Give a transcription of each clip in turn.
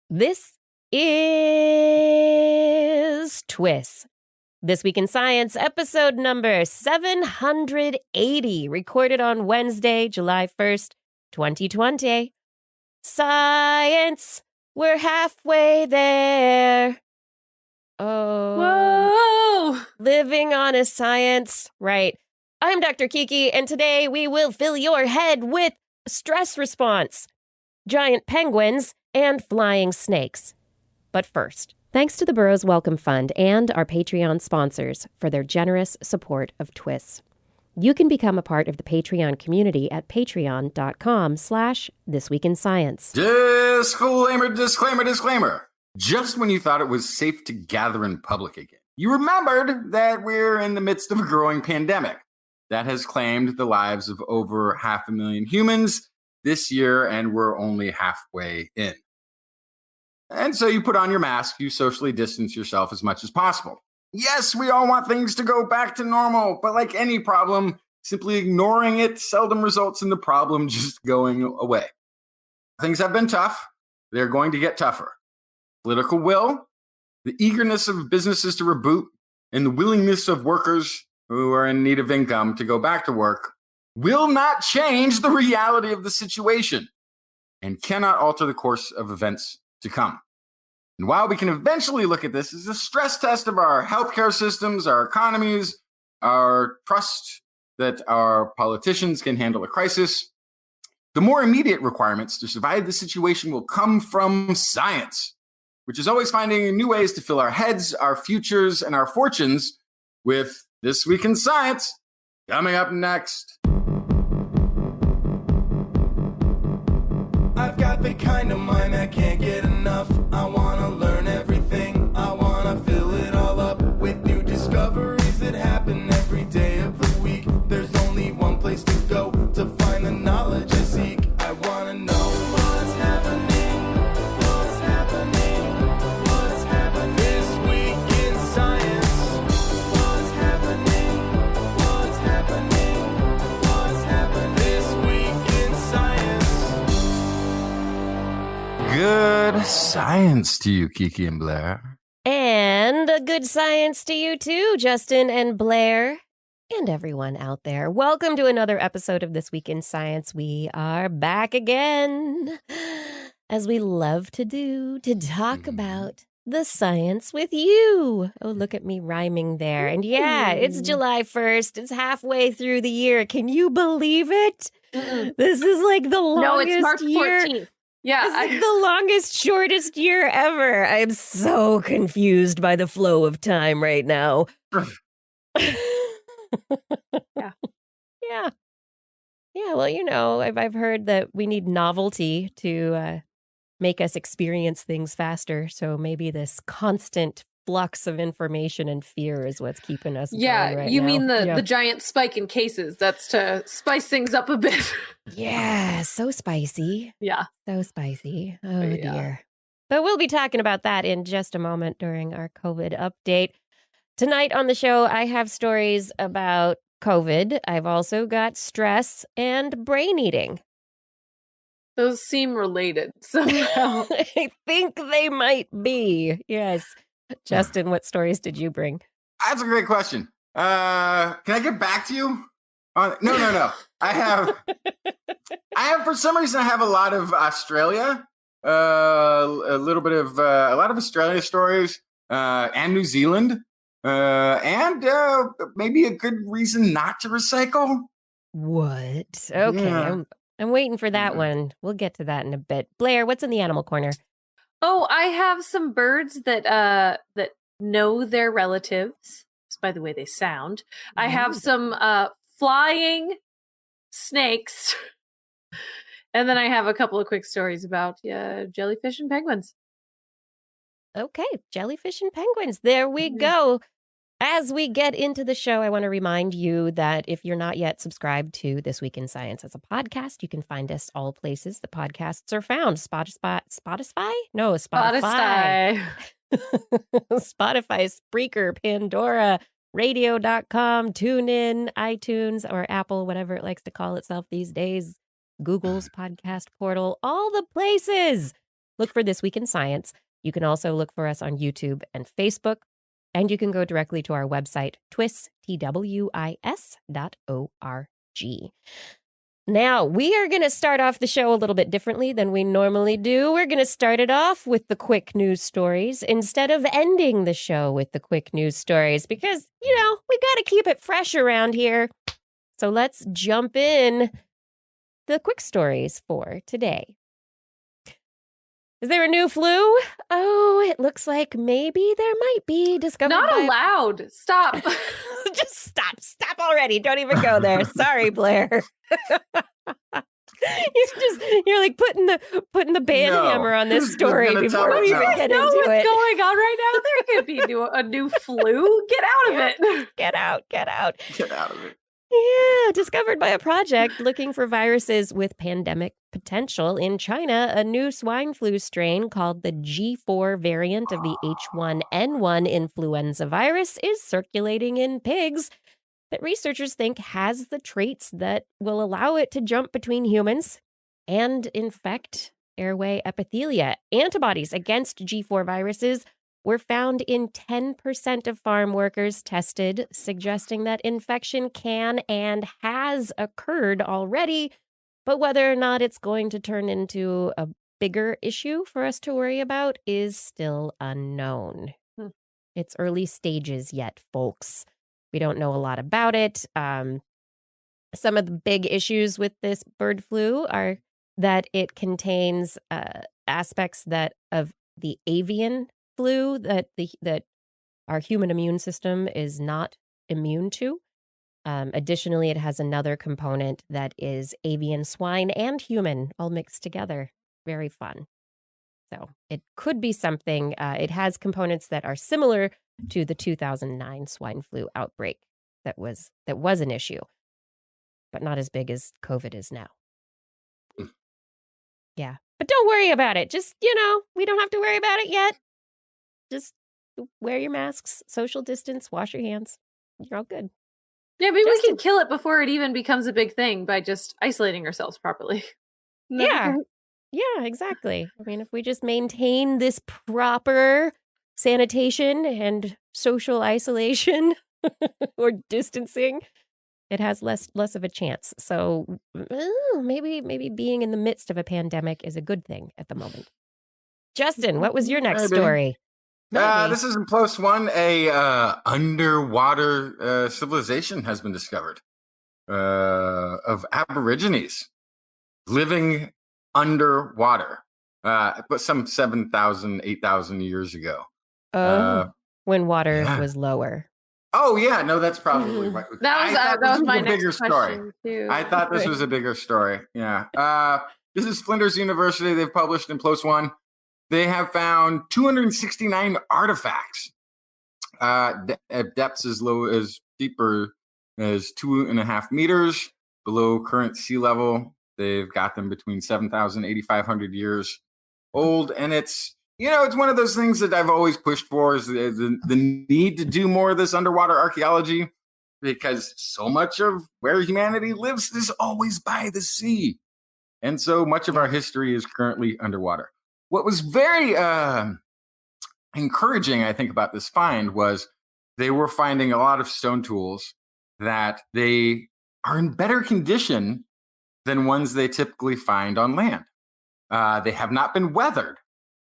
This is TWIS. This Week in Science, episode number 780, recorded on Wednesday, July 1st, 2020. Science, we're halfway there. Oh, whoa! Living on a science, right? I'm Dr. Kiki, and today we will fill your head with stress response, giant penguins, and flying snakes. But first, thanks to the Burroughs Welcome Fund and our Patreon sponsors for their generous support of TWIS. You can become a part of the Patreon community at patreon.com/thisweekinscience. Disclaimer. Just when you thought it was safe to gather in public again, you remembered that we're in the midst of a growing pandemic that has claimed the lives of over 500,000 humans this year, and we're only halfway in. And so you put on your mask, you socially distance yourself as much as possible. Yes, we all want things to go back to normal, but like any problem, simply ignoring it seldom results in the problem just going away. Things have been tough. They're going to get tougher. Political will, the eagerness of businesses to reboot, and the willingness of workers who are in need of income to go back to work will not change the reality of the situation and cannot alter the course of events to come. And while we can eventually look at this as a stress test of our healthcare systems, our economies, our trust that our politicians can handle a crisis, the more immediate requirements to survive the situation will come from science, which is always finding new ways to fill our heads, our futures, and our fortunes with This Week in Science coming up next. I've got the kind of mind I can't get enough. I want to learn everything. I want to fill it all up with new discoveries that happen every day of the week. There's only one place to go to find the knowledge I seek. I want to know what's happening. What's happening? What's happening this week in science? What's happening? What's happening? What's happening this week in science? Good science to you, Kiki and Blair. And a good science to you too, Justin and Blair, and everyone out there. Welcome to another episode of This Week in Science. We are back again, as we love to do, to talk about the science with you. Oh, look at me rhyming there. And yeah, it's July 1st. It's halfway through the year. Can you believe it? This is like the longest No, it's March year. 14th. Yeah, This is the longest, shortest year ever. I'm so confused by the flow of time right now. Yeah. Yeah. Well, you know, I've heard that we need novelty to make us experience things faster. So maybe this constant flux of information and fear is what's keeping us going right you now. mean the giant spike in cases. That's to spice things up a bit. Yeah, so spicy. Yeah. So spicy. Oh, Yeah. dear. But we'll be talking about that in just a moment during our COVID update. Tonight on the show, I have stories about COVID. I've also got stress and brain eating. Those seem related somehow. I think they might be. Yes. Justin, what stories did you bring? That's a great question. Can I get back to you? No. I have, for some reason, I have a lot of Australia, a lot of Australia stories, and New Zealand, and maybe a good reason not to recycle. What? Okay. Yeah. I'm waiting for that one. We'll get to that in a bit. Blair, what's in the animal corner? Oh, I have some birds that know their relatives, just by the way they sound. I have some flying snakes. And then I have a couple of quick stories about jellyfish and penguins. Okay, jellyfish and penguins. There we go. As we get into the show, I want to remind you that if you're not yet subscribed to This Week in Science as a podcast, you can find us all places the podcasts are found. Spotify? No, Spotify. Spotify, Spreaker, Pandora, radio.com, TuneIn, iTunes, or Apple, whatever it likes to call itself these days. Google's podcast portal, all the places. Look for This Week in Science. You can also look for us on YouTube and Facebook, and you can go directly to our website, TWIS, TWIS.org. Now, we are going to start off the show a little bit differently than we normally do. We're going to start it off with the quick news stories instead of ending the show with the quick news stories because, we got to keep it fresh around here. So let's jump in the quick stories for today. Is there a new flu? Oh, it looks like maybe there might be discovered. Not allowed. Stop. Just stop. Stop already. Don't even go there. Sorry, Blair. You're like putting the band hammer on this story before we even get into what's it. going on right now? There could be a new flu. Get out of it. Get out. Get out of it. Yeah, discovered by a project looking for viruses with pandemic potential in China. A new swine flu strain called the G4 variant of the H1N1 influenza virus is circulating in pigs that researchers think has the traits that will allow it to jump between humans and infect airway epithelia. Antibodies against G4 viruses were found in 10% of farm workers tested, suggesting that infection can and has occurred already. But whether or not it's going to turn into a bigger issue for us to worry about is still unknown. It's early stages yet, folks. We don't know a lot about it. Some of the big issues with this bird flu are that it contains aspects of the avian flu that our human immune system is not immune to. Additionally, it has another component that is avian, swine, and human all mixed together. Very fun. So it could be something. It has components that are similar to the 2009 swine flu outbreak that was an issue, but not as big as COVID is now. Yeah, but don't worry about it. Just, we don't have to worry about it yet. Just wear your masks, social distance, wash your hands. You're all good. Yeah, maybe we can kill it before it even becomes a big thing by just isolating ourselves properly. Yeah, exactly. I mean, if we just maintain this proper sanitation and social isolation or distancing, it has less of a chance. So maybe being in the midst of a pandemic is a good thing at the moment. Justin, what was your next story? This is in Plus One. A underwater civilization has been discovered of Aborigines living underwater, but some 7,000, 8,000 years ago. When water was lower. Oh yeah, no, that's probably right. That was my next bigger story. Too. I thought this was a bigger story. Yeah. This is Flinders University. They've published in Plus One. They have found 269 artifacts at depths as deeper as 2.5 meters below current sea level. They've got them between 7,000 and 8,500 years old. And it's one of those things that I've always pushed for is the need to do more of this underwater archaeology, because so much of where humanity lives is always by the sea. And so much of our history is currently underwater. What was very encouraging, I think, about this find was they were finding a lot of stone tools that they are in better condition than ones they typically find on land. They have not been weathered.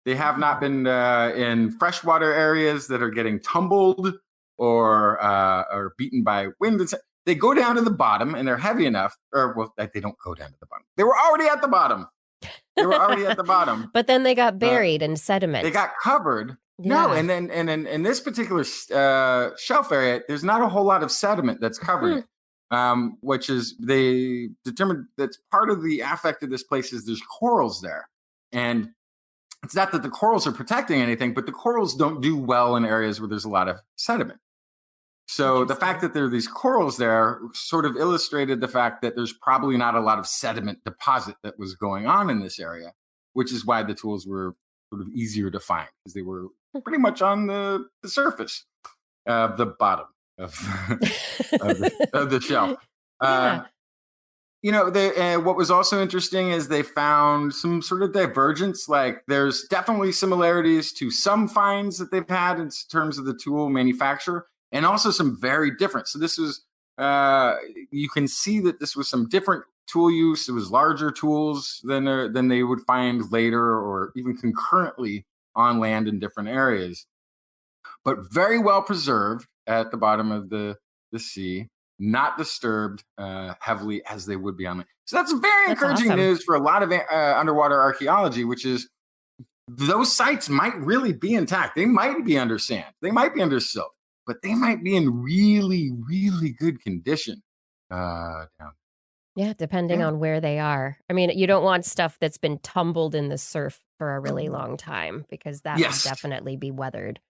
They have not been in freshwater areas that are getting tumbled or beaten by wind. They go down to the bottom and they're heavy enough, they don't go down to the bottom. They were already at the bottom. But then they got buried in sediment. They got covered. Yeah. No, and then in this particular shelf area, there's not a whole lot of sediment that's covered it, which is they determined that's part of the affect of this place is there's corals there. And it's not that the corals are protecting anything, but the corals don't do well in areas where there's a lot of sediment. So the fact that there are these corals there sort of illustrated the fact that there's probably not a lot of sediment deposit that was going on in this area, which is why the tools were sort of easier to find, because they were pretty much on the surface of the bottom of the shelf. What was also interesting is they found some sort of divergence. Like there's definitely similarities to some finds that they've had in terms of the tool manufacture, and also some very different. So this was, you can see that this was some different tool use. It was larger tools than they would find later or even concurrently on land in different areas, but very well preserved at the bottom of the sea, not disturbed heavily as they would be on land. So that's encouraging awesome news for a lot of underwater archaeology, which is those sites might really be intact. They might be under sand. They might be under silt, but they might be in really, really good condition. Yeah, depending on where they are. I mean, you don't want stuff that's been tumbled in the surf for a really long time because that would definitely be weathered.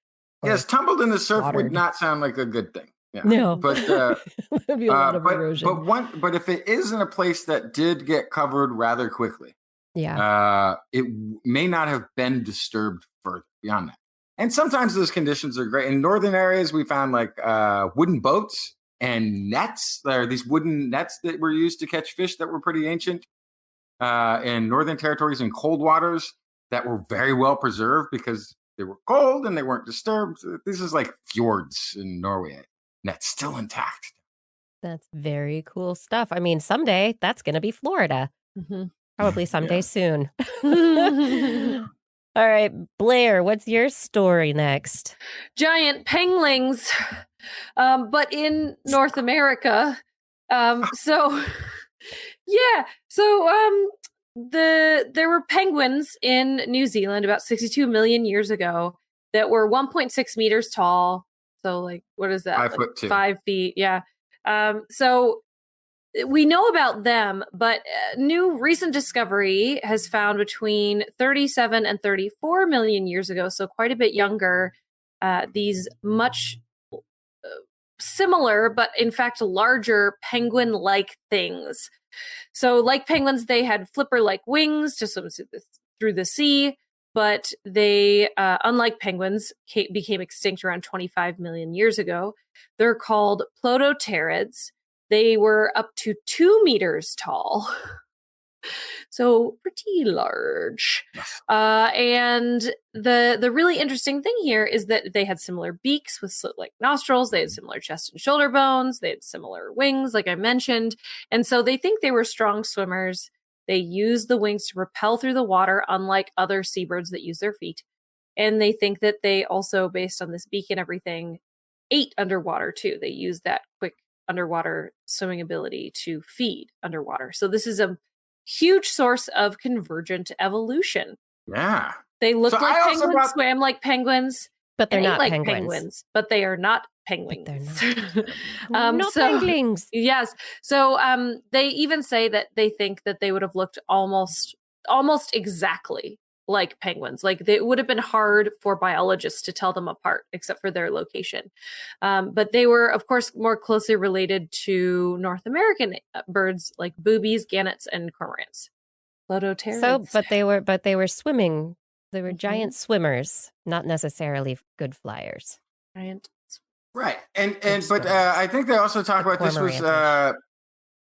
Yes, tumbled in the surf watered. would not sound like a good thing. Yeah. No, but there'd be a lot of erosion. But if it is in a place that did get covered rather quickly, it may not have been disturbed further beyond that. And sometimes those conditions are great. In northern areas, we found like wooden boats and nets. There are these wooden nets that were used to catch fish that were pretty ancient in northern territories and cold waters that were very well preserved because they were cold and they weren't disturbed. This is like fjords in Norway. That's still intact. That's very cool stuff. I mean, someday that's going to be Florida. Mm-hmm. Probably someday soon. All right, Blair, what's your story next? Giant penguins, but in North America. So there were penguins in New Zealand about 62 million years ago that were 1.6 meters tall. So like, what is that? 5 foot 2. 5 feet. Yeah. So we know about them, but new recent discovery has found between 37 and 34 million years ago, so quite a bit younger, these much similar, but in fact larger penguin-like things. So like penguins, they had flipper-like wings to swim through the sea, but they, unlike penguins, became extinct around 25 million years ago. They're called plotopterids. They were up to 2 meters tall. So pretty large. And the really interesting thing here is that they had similar beaks with slit-like nostrils. They had similar chest and shoulder bones. They had similar wings, like I mentioned. And so they think they were strong swimmers. They use the wings to propel through the water, unlike other seabirds that use their feet. And they think that they also, based on this beak and everything, ate underwater too. They use that quick underwater swimming ability to feed underwater. So this is a huge source of convergent evolution. Yeah. They look like penguins, swam like penguins, but they're not like penguins. But they are not penguins. Not penguins. Yes. So they even say that they think that they would have looked almost exactly like penguins. Like it would have been hard for biologists to tell them apart, except for their location. But they were, of course, more closely related to North American birds like boobies, gannets, and cormorants. Plotopterids. So, but they were swimming. They were giant swimmers, not necessarily good flyers. Giant. Right. But I think they also talk about this was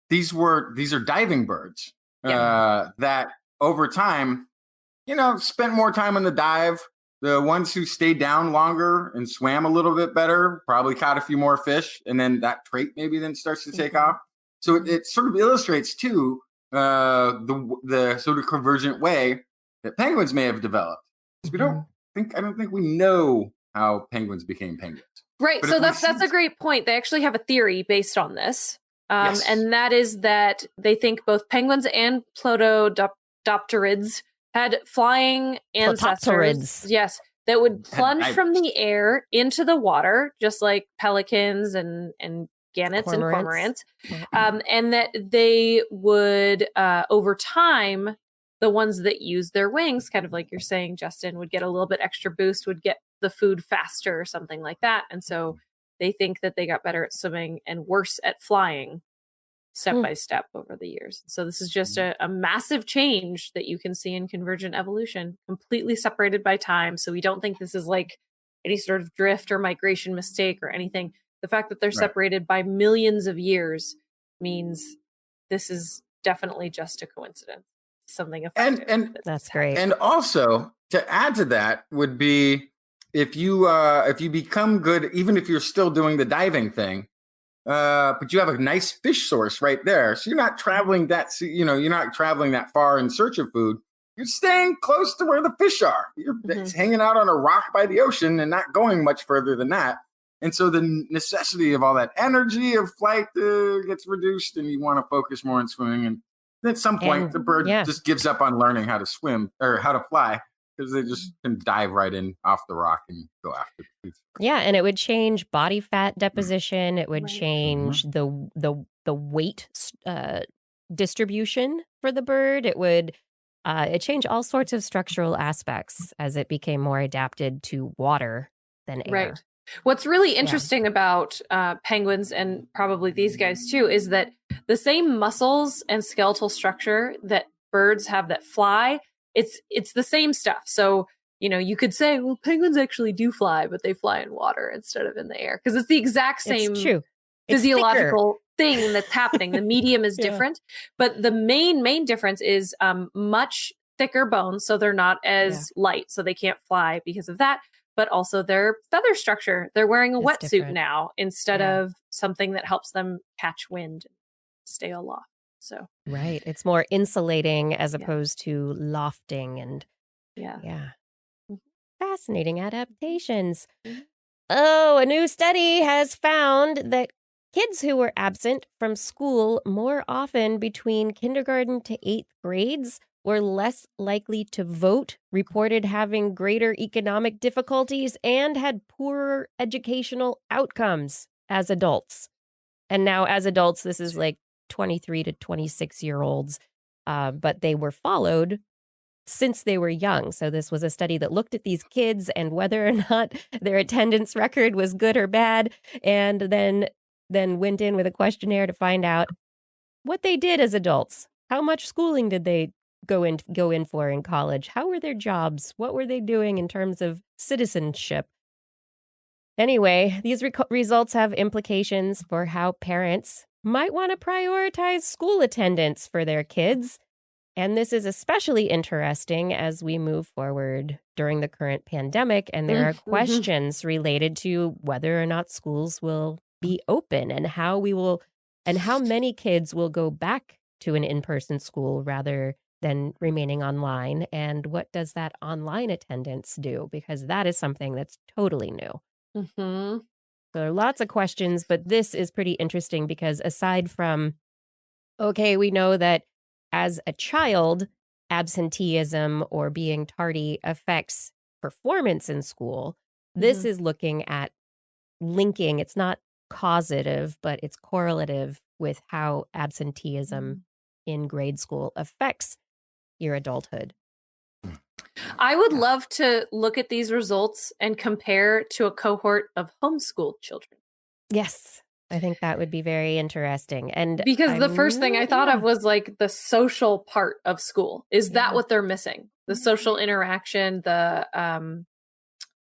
these are diving birds that over time, spent more time on the dive. The ones who stayed down longer and swam a little bit better probably caught a few more fish, and then that trait maybe then starts to take off. So it sort of illustrates too the sort of convergent way that penguins may have developed. I don't think we know how penguins became penguins. Right. But so that's a great point. They actually have a theory based on this. And that is that they think both penguins and plotopterids had flying ancestors. Yes. That would plunge from the air into the water, just like pelicans and gannets and cormorants. And that they would, over time, the ones that use their wings, kind of like you're saying, Justin, would get a little bit extra boost, would get the food faster or something like that. And so they think that they got better at swimming and worse at flying step by step over the years. So this is just a massive change that you can see in convergent evolution, completely separated by time. So we don't think this is like any sort of drift or migration mistake or anything. The fact that they're separated by millions of years means this is definitely just a coincidence. Something effective. And That's great. And also to add to that would be if you become good, even if you're still doing the diving thing, but you have a nice fish source right there, so you're not traveling you're not traveling that far in search of food. You're staying close to where the fish are. You're hanging out on a rock by the ocean and not going much further than that. And so the necessity of all that energy of flight gets reduced, and you want to focus more on swimming. And at some point, the bird just gives up on learning how to swim or how to fly because they just can dive right in off the rock and go after the food. Yeah, and it would change body fat deposition. It would change the weight distribution for the bird. It would it changed all sorts of structural aspects as it became more adapted to water than air. Right. What's really interesting about penguins, and probably these guys too, is that the same muscles and skeletal structure that birds have that fly, it's the same stuff. So, you could say, well, penguins actually do fly, but they fly in water instead of in the air because it's the exact same physiological thing that's happening. The medium is different, but the main difference is much thicker bones, so they're not as light, so they can't fly because of that. But also their feather structure. They're wearing a wetsuit now instead of something that helps them catch wind and stay aloft. So right, it's more insulating as opposed to lofting, and fascinating adaptations. Oh, a new study has found that kids who were absent from school more often between kindergarten to 8th grades were less likely to vote, reported having greater economic difficulties, and had poorer educational outcomes as adults. And now as adults, this is like 23 to 26-year-olds, but they were followed since they were young. So this was a study that looked at these kids and whether or not their attendance record was good or bad, and then went in with a questionnaire to find out what they did as adults. How much schooling did they go in for in college? How were their jobs? What were they doing in terms of citizenship? Anyway, these results have implications for how parents might want to prioritize school attendance for their kids. And this is especially interesting as we move forward during the current pandemic, and there are questions related to whether or not schools will be open and how many kids will go back to an in-person school rather than remaining online, and what does that online attendance do? Because that is something that's totally new. So there are lots of questions, but this is pretty interesting because aside from, we know that as a child, absenteeism or being tardy affects performance in school. This is looking at linking, it's not causative, but it's correlative with how absenteeism in grade school affects your adulthood. I would love to look at these results and compare to a cohort of homeschooled children. Yes, I think that would be very interesting. And because the first thing I thought of was like the social part of school. Is that what they're missing? The social interaction, the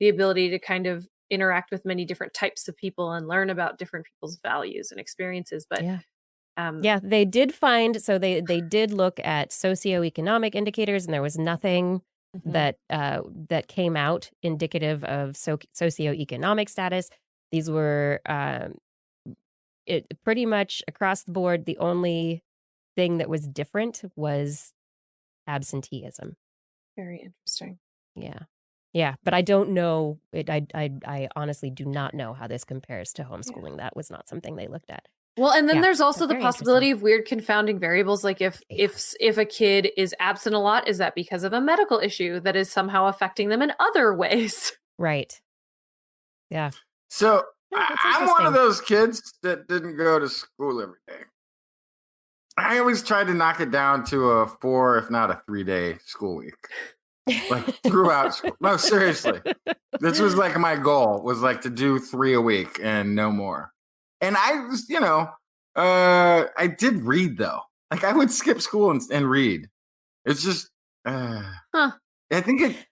ability to kind of interact with many different types of people and learn about different people's values and experiences. But they did find, so they did look at socioeconomic indicators, and there was nothing that came out indicative of socioeconomic status. These were pretty much across the board. The only thing that was different was absenteeism. Very interesting. Yeah, but I don't know. I honestly do not know how this compares to homeschooling. Yeah. That was not something they looked at. Well, and then there's also the possibility of weird confounding variables. Like if a kid is absent a lot, is that because of a medical issue that is somehow affecting them in other ways? Right. Yeah. So I'm one of those kids that didn't go to school every day. I always tried to knock it down to a 4, if not a 3-day school week. Like throughout school. No, seriously. This was like my goal, was like to do 3 a week and no more. And I was, I did read though. Like I would skip school and read. It's just, I think it's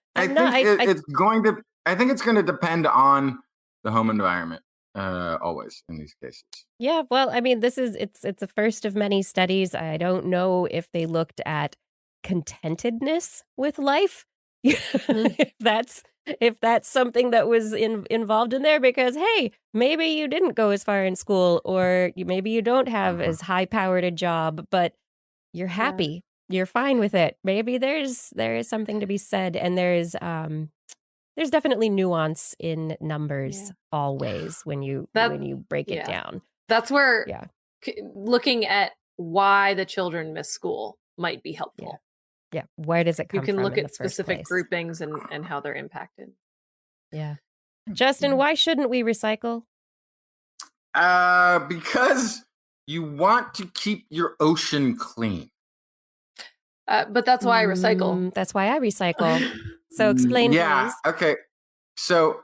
going to depend on the home environment. always in these cases. Yeah, well, I mean, it's a first of many studies. I don't know if they looked at contentedness with life. If that's something that was involved in there, because hey, maybe you didn't go as far in school, or maybe you don't have as high powered a job, but you're happy. You're fine with it. Maybe there is something to be said, and there's definitely nuance in numbers always when you break it down. That's where looking at why the children miss school might be helpful. Yeah. Where does it come from? You can look in at the first specific place? groupings and how they're impacted. Yeah. Justin, why shouldn't we recycle? Because you want to keep your ocean clean. But that's why I recycle. That's why I recycle. So explain, please. Okay. So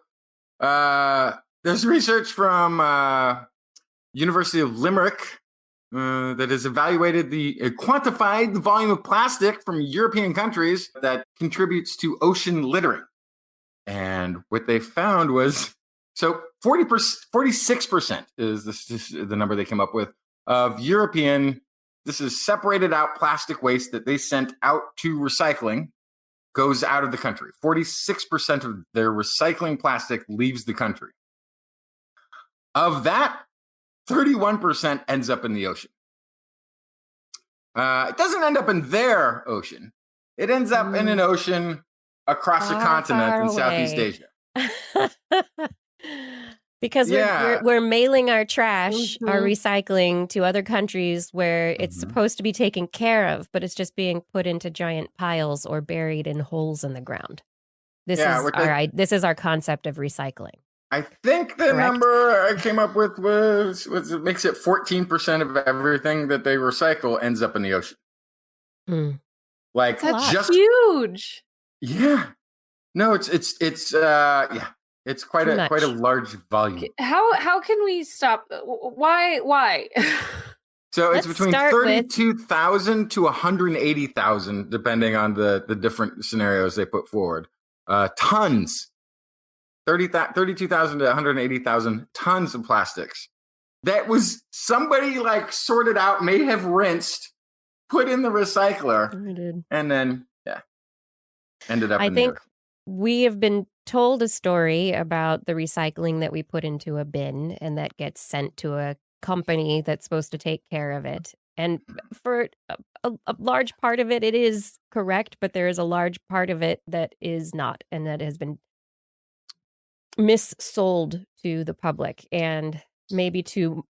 there's research from University of Limerick that has evaluated quantified the volume of plastic from European countries that contributes to ocean littering. And what they found was, so 46% is the number they came up with of European, this is separated out plastic waste that they sent out to recycling, goes out of the country. 46% of their recycling plastic leaves the country. Of that, 31% ends up in the ocean. It doesn't end up in their ocean. It ends up in an ocean across a continent in Southeast Asia. Because we're mailing our trash, our recycling to other countries where it's supposed to be taken care of, but it's just being put into giant piles or buried in holes in the ground. This is our concept of recycling. I think the number I came up with was it makes it 14% of everything that they recycle ends up in the ocean. Like that's just huge. Yeah. No, it's quite a large volume. How can we stop? Why? So it's between 32,000 to 180,000, depending on the different scenarios they put forward. Tons. 32,000 to 180,000 tons of plastics. That was somebody sorted out, may have rinsed, put in the recycler, and then ended up. I think we have been told a story about the recycling that we put into a bin and that gets sent to a company that's supposed to take care of it. And for a large part of it, it is correct, but there is a large part of it that is not, and that has been missold to the public. And maybe to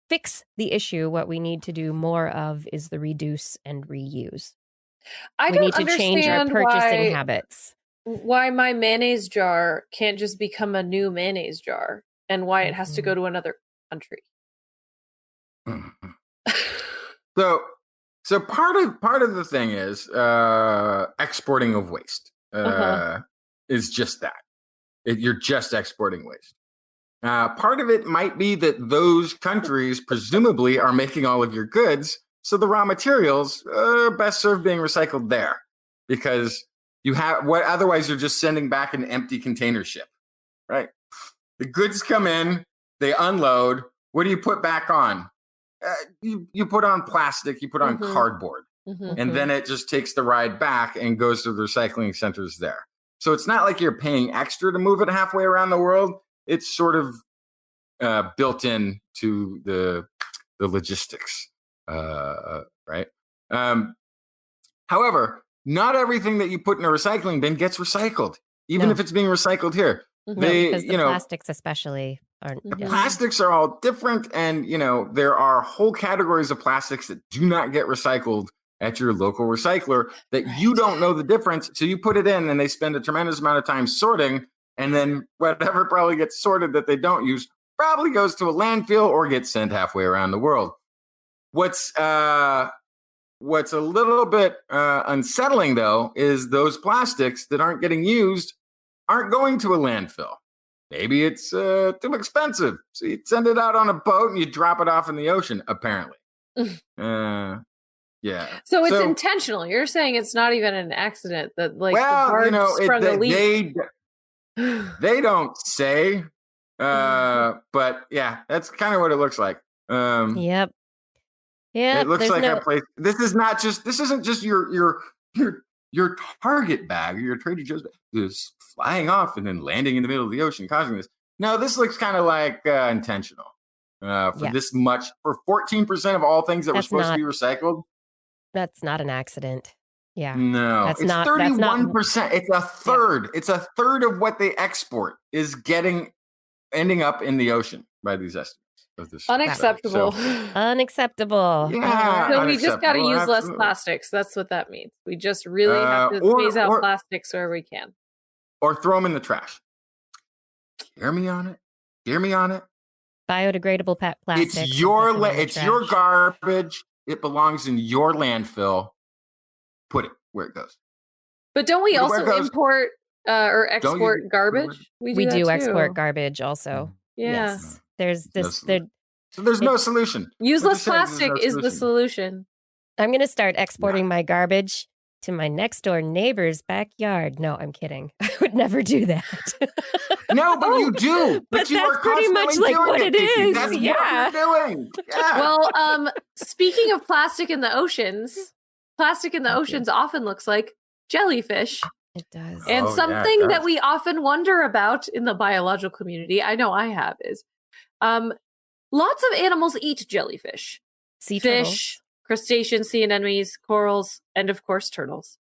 fix the issue, what we need to do more of is the reduce and reuse. We need to change our purchasing habits. Why my mayonnaise jar can't just become a new mayonnaise jar, and why it has to go to another country. So part of the thing is exporting of waste is just that. You're just exporting waste. Part of it might be that those countries presumably are making all of your goods, so the raw materials are best served being recycled there, because you have otherwise you're just sending back an empty container ship, right? The goods come in, they unload. What do you put back on? You put on plastic, you put on cardboard, and then it just takes the ride back and goes to the recycling centers there. So it's not like you're paying extra to move it halfway around the world. It's sort of built in to the logistics, right? However, not everything that you put in a recycling bin gets recycled, even if it's being recycled here. Because the plastics especially aren't. The plastics are all different, and there are whole categories of plastics that do not get recycled at your local recycler that you don't know the difference. So you put it in, and they spend a tremendous amount of time sorting, and then whatever probably gets sorted that they don't use probably goes to a landfill or gets sent halfway around the world. What's a little bit unsettling, though, is those plastics that aren't getting used aren't going to a landfill. Maybe it's too expensive. So you send it out on a boat and you drop it off in the ocean, apparently. Yeah. So it's intentional. You're saying it's not even an accident that the barge sprung a leak. They don't say, But yeah, that's kind of what it looks like. Yep. It looks There's like no. a place. This isn't just your Target bag or your Trader Joe's bag is flying off and then landing in the middle of the ocean, causing this. No, this looks kind of like intentional. For Yeah. this much, for 14% of all things that were That's supposed not- to be recycled. That's not an accident. Yeah. No, That's it's not- 31%. It's a third. It's a third of what they export is ending up in the ocean by these estimates of this. Unacceptable. Unacceptable. Yeah. So we just got to Unacceptable, use less absolutely. plastics. That's what that means. We just really have to phase out plastics where we can. Or throw them in the trash. Hear me on it. Hear me on it. Biodegradable plastic. It's your garbage. It belongs in your landfill. Put it where it goes. But don't we Where it also goes. import or export garbage? We that do too. export garbage also. Yeah. Yes. There's this. So there's no solution. Useless plastic is the solution. I'm going to start exporting my garbage to my next door neighbor's backyard. No, I'm kidding. I would never do that. No, but you do. But you that's are pretty much constantly like doing what it Kiki. is. That's Yeah. what you're doing. Yeah. Well, speaking of plastic in the oceans, plastic in the oceans often looks like jellyfish. It does. And Oh, yeah, something it that does. we often wonder about in the biological community, I know I have, is lots of animals eat jellyfish. Sea Fish, turtles. crustaceans, sea anemones, corals, and of course turtles.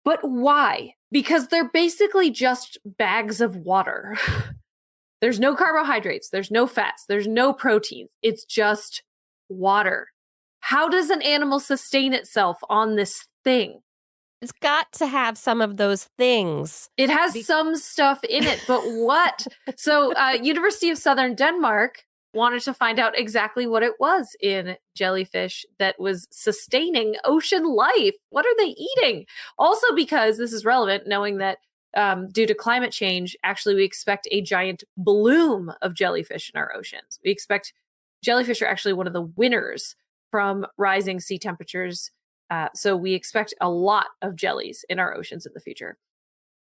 But why? Because they're basically just bags of water. There's no carbohydrates, there's no fats, there's no proteins. It's just water. How does an animal sustain itself on this thing? It's got to have some of those things. It has some stuff in it, but what? So, University of Southern Denmark wanted to find out exactly what it was in jellyfish that was sustaining ocean life. What are they eating? Also, because this is relevant, knowing that due to climate change, actually, we expect a giant bloom of jellyfish in our oceans. We expect jellyfish are actually one of the winners from rising sea temperatures. So we expect a lot of jellies in our oceans in the future.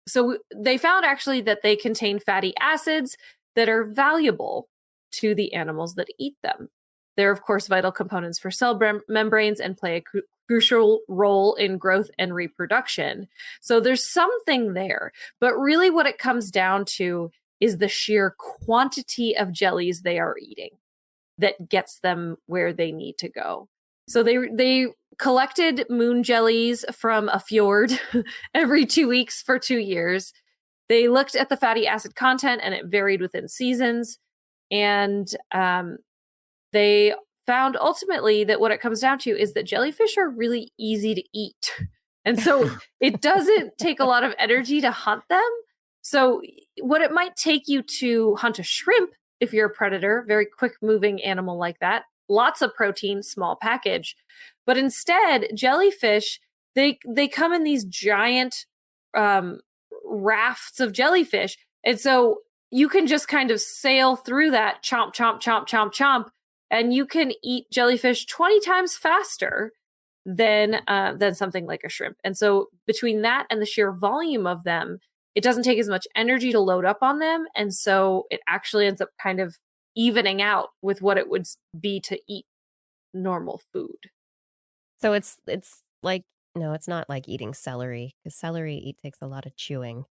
So they found actually that they contain fatty acids that are valuable to the animals that eat them. They're, of course, vital components for cell membranes and play a crucial role in growth and reproduction. So there's something there. But really what it comes down to is the sheer quantity of jellies they are eating that gets them where they need to go. So they collected moon jellies from a fjord every 2 weeks for 2 years. They looked at the fatty acid content and it varied within seasons. And they found ultimately that what it comes down to is that jellyfish are really easy to eat. And so it doesn't take a lot of energy to hunt them. So what it might take you to hunt a shrimp, if you're a predator, very quick moving animal like that, lots of protein, small package. But instead, jellyfish, they come in these giant rafts of jellyfish. And so you can just kind of sail through that, chomp, chomp, chomp, chomp, chomp, and you can eat jellyfish 20 times faster than something like a shrimp. And so between that and the sheer volume of them, it doesn't take as much energy to load up on them. And so it actually ends up kind of evening out with what it would be to eat normal food. So it's like, no, it's not like eating celery, because celery takes a lot of chewing.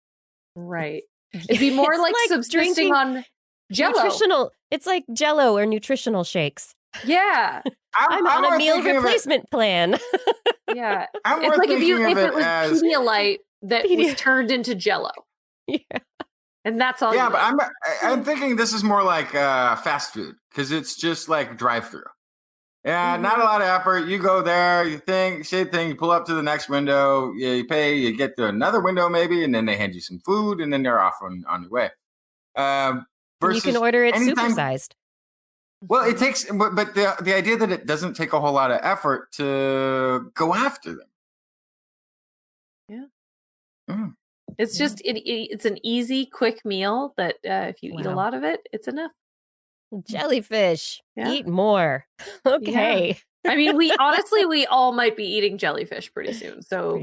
Right. It'd be more It's like subsisting on Jello. It's like Jello or nutritional shakes. Yeah. I'm on a more meal thinking of it- replacement plan. Yeah. I'm It's more like if thinking it of it was as Pedialyte that was turned into Jello. Yeah. And that's all. yeah, you but need. I'm thinking this is more like fast food because it's just like drive-through. Yeah, not a lot of effort. You go there, you think, same thing. You pull up to the next window, you pay, you get to another window maybe, and then they hand you some food, and then they're off on your way. You can order it supersized. Well, it takes, but the idea that it doesn't take a whole lot of effort to go after them. Yeah. Mm. It's just it's an easy, quick meal that if you eat a lot of it, it's enough. Jellyfish. Yeah. Eat more. Okay. I mean, we all might be eating jellyfish pretty soon. So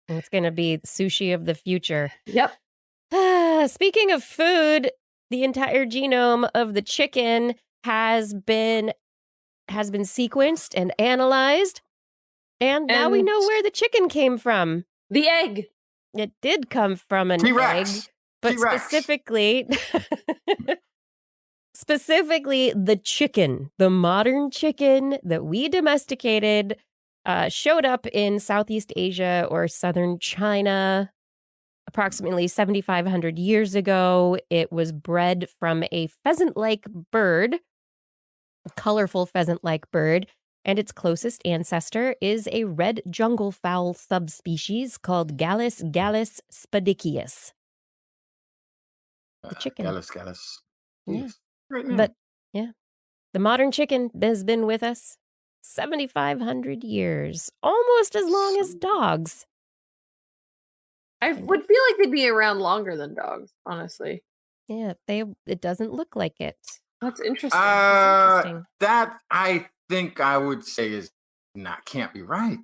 It's going to be sushi of the future. Yep. Speaking of food, the entire genome of the chicken has been sequenced and analyzed, and now we And know where the chicken came from. the egg. It did come from an T-Rex. egg, but T-Rex. specifically the chicken, the modern chicken that we domesticated, showed up in Southeast Asia or southern China approximately 7,500 years ago. It was bred from a pheasant-like bird, a colorful pheasant-like bird, and its closest ancestor is a red jungle fowl subspecies called Gallus spadicius. The chicken. Gallus. Yeah. Yes. Great name. But, yeah, the modern chicken has been with us 7,500 years, almost as long as dogs. I would feel like they'd be around longer than dogs, honestly. Yeah, it doesn't look like it. That's interesting. Interesting. That I think I would say can't be right.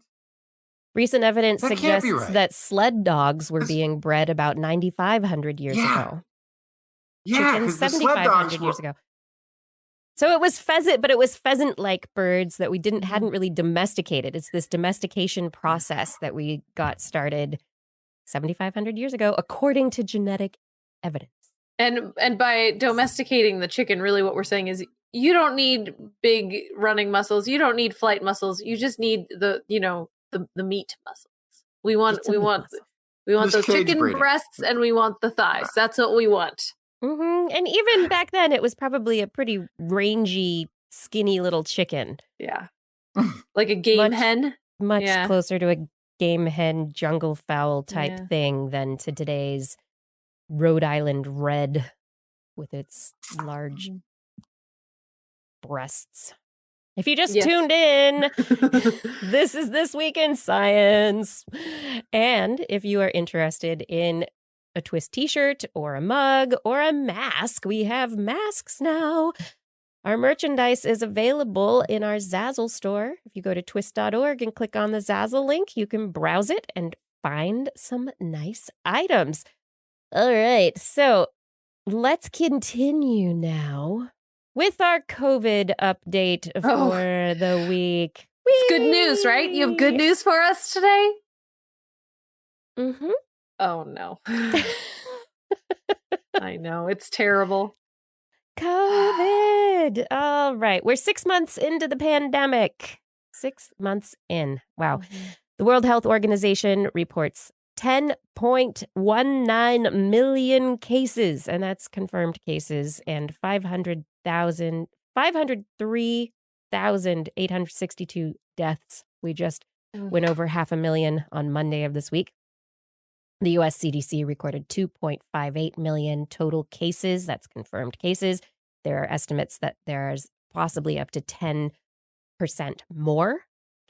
Recent evidence That can't be suggests right. that sled dogs were being bred about 9,500 years ago. Yeah, Chickens because the sled dogs 7,500 years ago. So it was pheasant-like birds that we hadn't really domesticated. It's this domestication process that we got started 7,500 years ago, according to genetic evidence. And by domesticating the chicken, really what we're saying is you don't need big running muscles. You don't need flight muscles. You just need the meat muscles. We want those chicken breeding. breasts, and we want the thighs. That's what we want. Mm-hmm. And even back then, it was probably a pretty rangy, skinny little chicken. Yeah. Like a game hen. Much closer to a game hen, jungle fowl type thing than to today's Rhode Island red with its large breasts. If you just tuned in, this is This Week in Science. And if you are interested in a TWIS t-shirt or a mug or a mask, we have masks now. Our merchandise is available in our Zazzle store. If you go to twis.org and click on the Zazzle link, you can browse it and find some nice items. All right, so let's continue now with our COVID update for the week. It's good news, right? You have good news for us today? Mm-hmm. Oh, no. I know, it's terrible. COVID. All right. We're 6 months into the pandemic. 6 months in. Wow. The World Health Organization reports 10.19 million cases, and that's confirmed cases, and 503,862 deaths. We just went over 500,000 on Monday of this week. The U.S. CDC recorded 2.58 million total cases. That's confirmed cases. There are estimates that there's possibly up to 10% more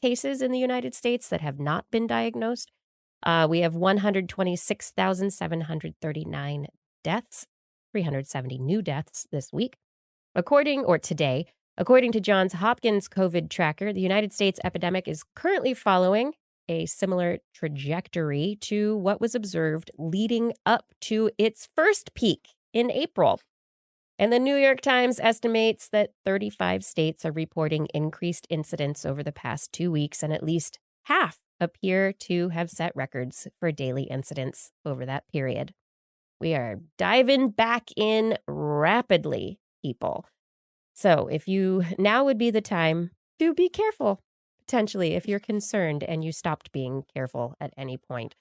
cases in the United States that have not been diagnosed. We have 126,739 deaths, 370 new deaths this week. According to Johns Hopkins COVID tracker, the United States epidemic is currently following a similar trajectory to what was observed leading up to its first peak in April. And the New York Times estimates that 35 states are reporting increased incidents over the past 2 weeks, and at least half appear to have set records for daily incidents over that period. We are diving back in rapidly, people. So now would be the time to be careful. Potentially, if you're concerned and you stopped being careful at any point.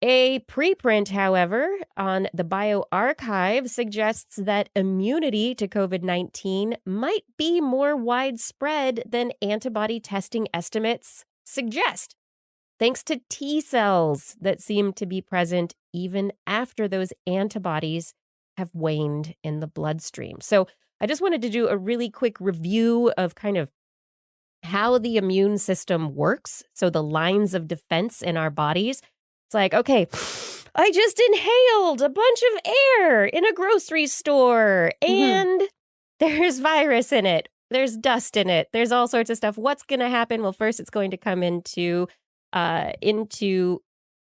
A preprint, however, on the bioRxiv suggests that immunity to COVID-19 might be more widespread than antibody testing estimates suggest, thanks to T cells that seem to be present even after those antibodies have waned in the bloodstream. So I just wanted to do a really quick review of kind of how the immune system works. So the lines of defense in our bodies. It's like, okay, I just inhaled a bunch of air in a grocery store and there's virus in it. There's dust in it. There's all sorts of stuff. What's going to happen? Well, first it's going to come into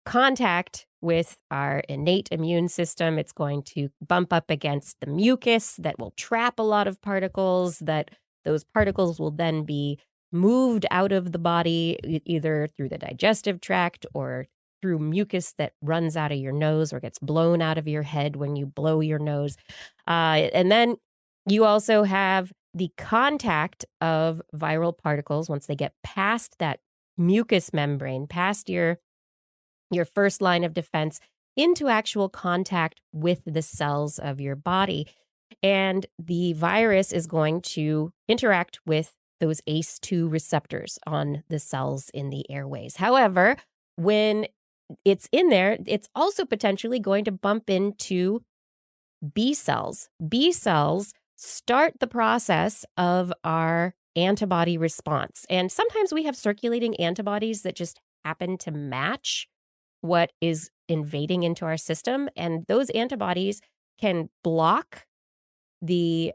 contact with our innate immune system. It's going to bump up against the mucus that will trap a lot of particles, that those particles will then be moved out of the body, either through the digestive tract or through mucus that runs out of your nose or gets blown out of your head when you blow your nose. And then you also have the contact of viral particles once they get past that mucous membrane, past your first line of defense, into actual contact with the cells of your body. And the virus is going to interact with those ACE2 receptors on the cells in the airways. However, when it's in there, it's also potentially going to bump into B cells. B cells start the process of our antibody response. And sometimes we have circulating antibodies that just happen to match what is invading into our system. And those antibodies can block the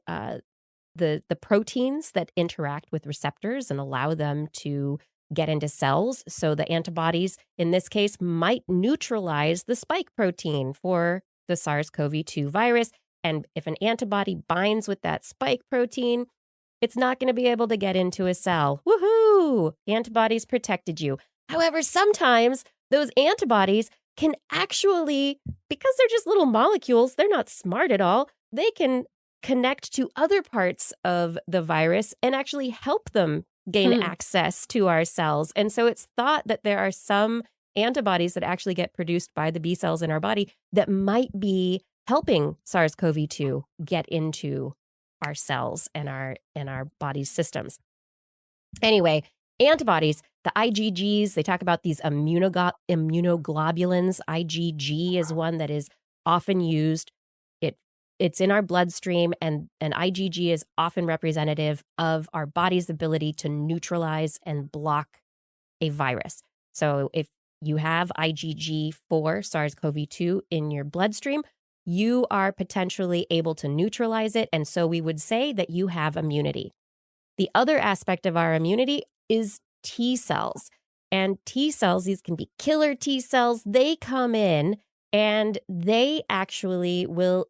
proteins that interact with receptors and allow them to get into cells. So the antibodies, in this case, might neutralize the spike protein for the SARS-CoV-2 virus. And if an antibody binds with that spike protein, it's not going to be able to get into a cell. Woohoo! Antibodies protected you. However, sometimes those antibodies can actually, because they're just little molecules, they're not smart at all, they can connect to other parts of the virus and actually help them gain access to our cells. And so it's thought that there are some antibodies that actually get produced by the B cells in our body that might be helping SARS-CoV-2 get into our cells and our body's systems. Anyway, antibodies, the IgGs, they talk about these immunoglobulins. IgG is one that is often used. It's in our bloodstream, and an IgG is often representative of our body's ability to neutralize and block a virus. So if you have IgG for SARS-CoV-2 in your bloodstream, you are potentially able to neutralize it. And so we would say that you have immunity. The other aspect of our immunity is T cells. And T cells, these can be killer T cells. They come in and they actually will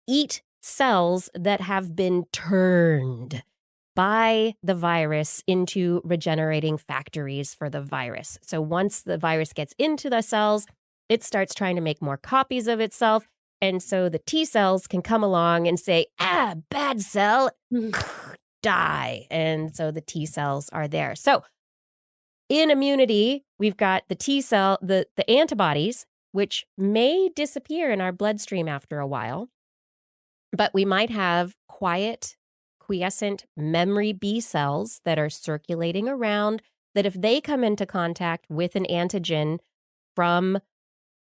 eat cells that have been turned by the virus into regenerating factories for the virus. So once the virus gets into the cells, it starts trying to make more copies of itself. And so the T cells can come along and say, bad cell, die. And so the T cells are there. So in immunity, we've got the T cell, the antibodies, which may disappear in our bloodstream after a while. But we might have quiet, quiescent memory B cells that are circulating around, that if they come into contact with an antigen from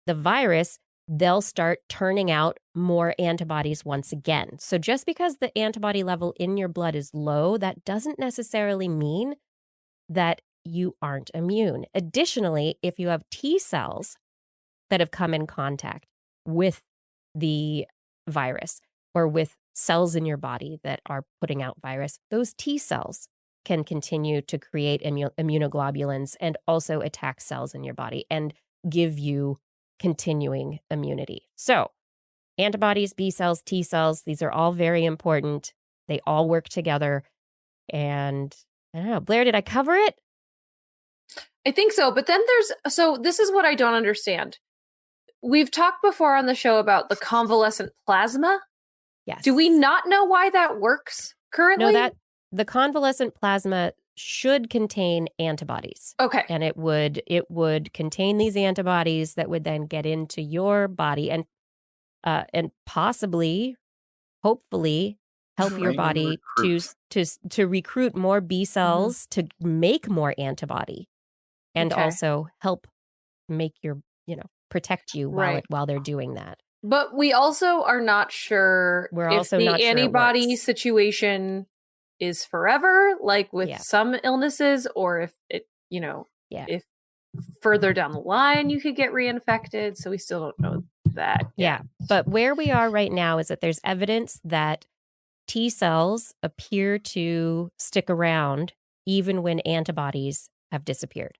the virus, they'll start turning out more antibodies once again. So just because the antibody level in your blood is low, that doesn't necessarily mean that you aren't immune. Additionally, if you have T cells that have come in contact with the virus, or with cells in your body that are putting out virus, those T cells can continue to create immunoglobulins and also attack cells in your body and give you continuing immunity. So antibodies, B cells, T cells, these are all very important. They all work together. And I don't know, Blair, did I cover it? I think so. But then this is what I don't understand. We've talked before on the show about the convalescent plasma. Yes. Do we not know why that works currently? No, the convalescent plasma should contain antibodies. Okay. And it would contain these antibodies that would then get into your body and possibly, hopefully, help your body to recruit more B cells to make more antibody, and also help make your protect you while they're doing that. But we also are not sure if the antibody situation is forever, like with some illnesses, or if it, if further down the line you could get reinfected. So we still don't know that. Yeah. But where we are right now is that there's evidence that T cells appear to stick around even when antibodies have disappeared.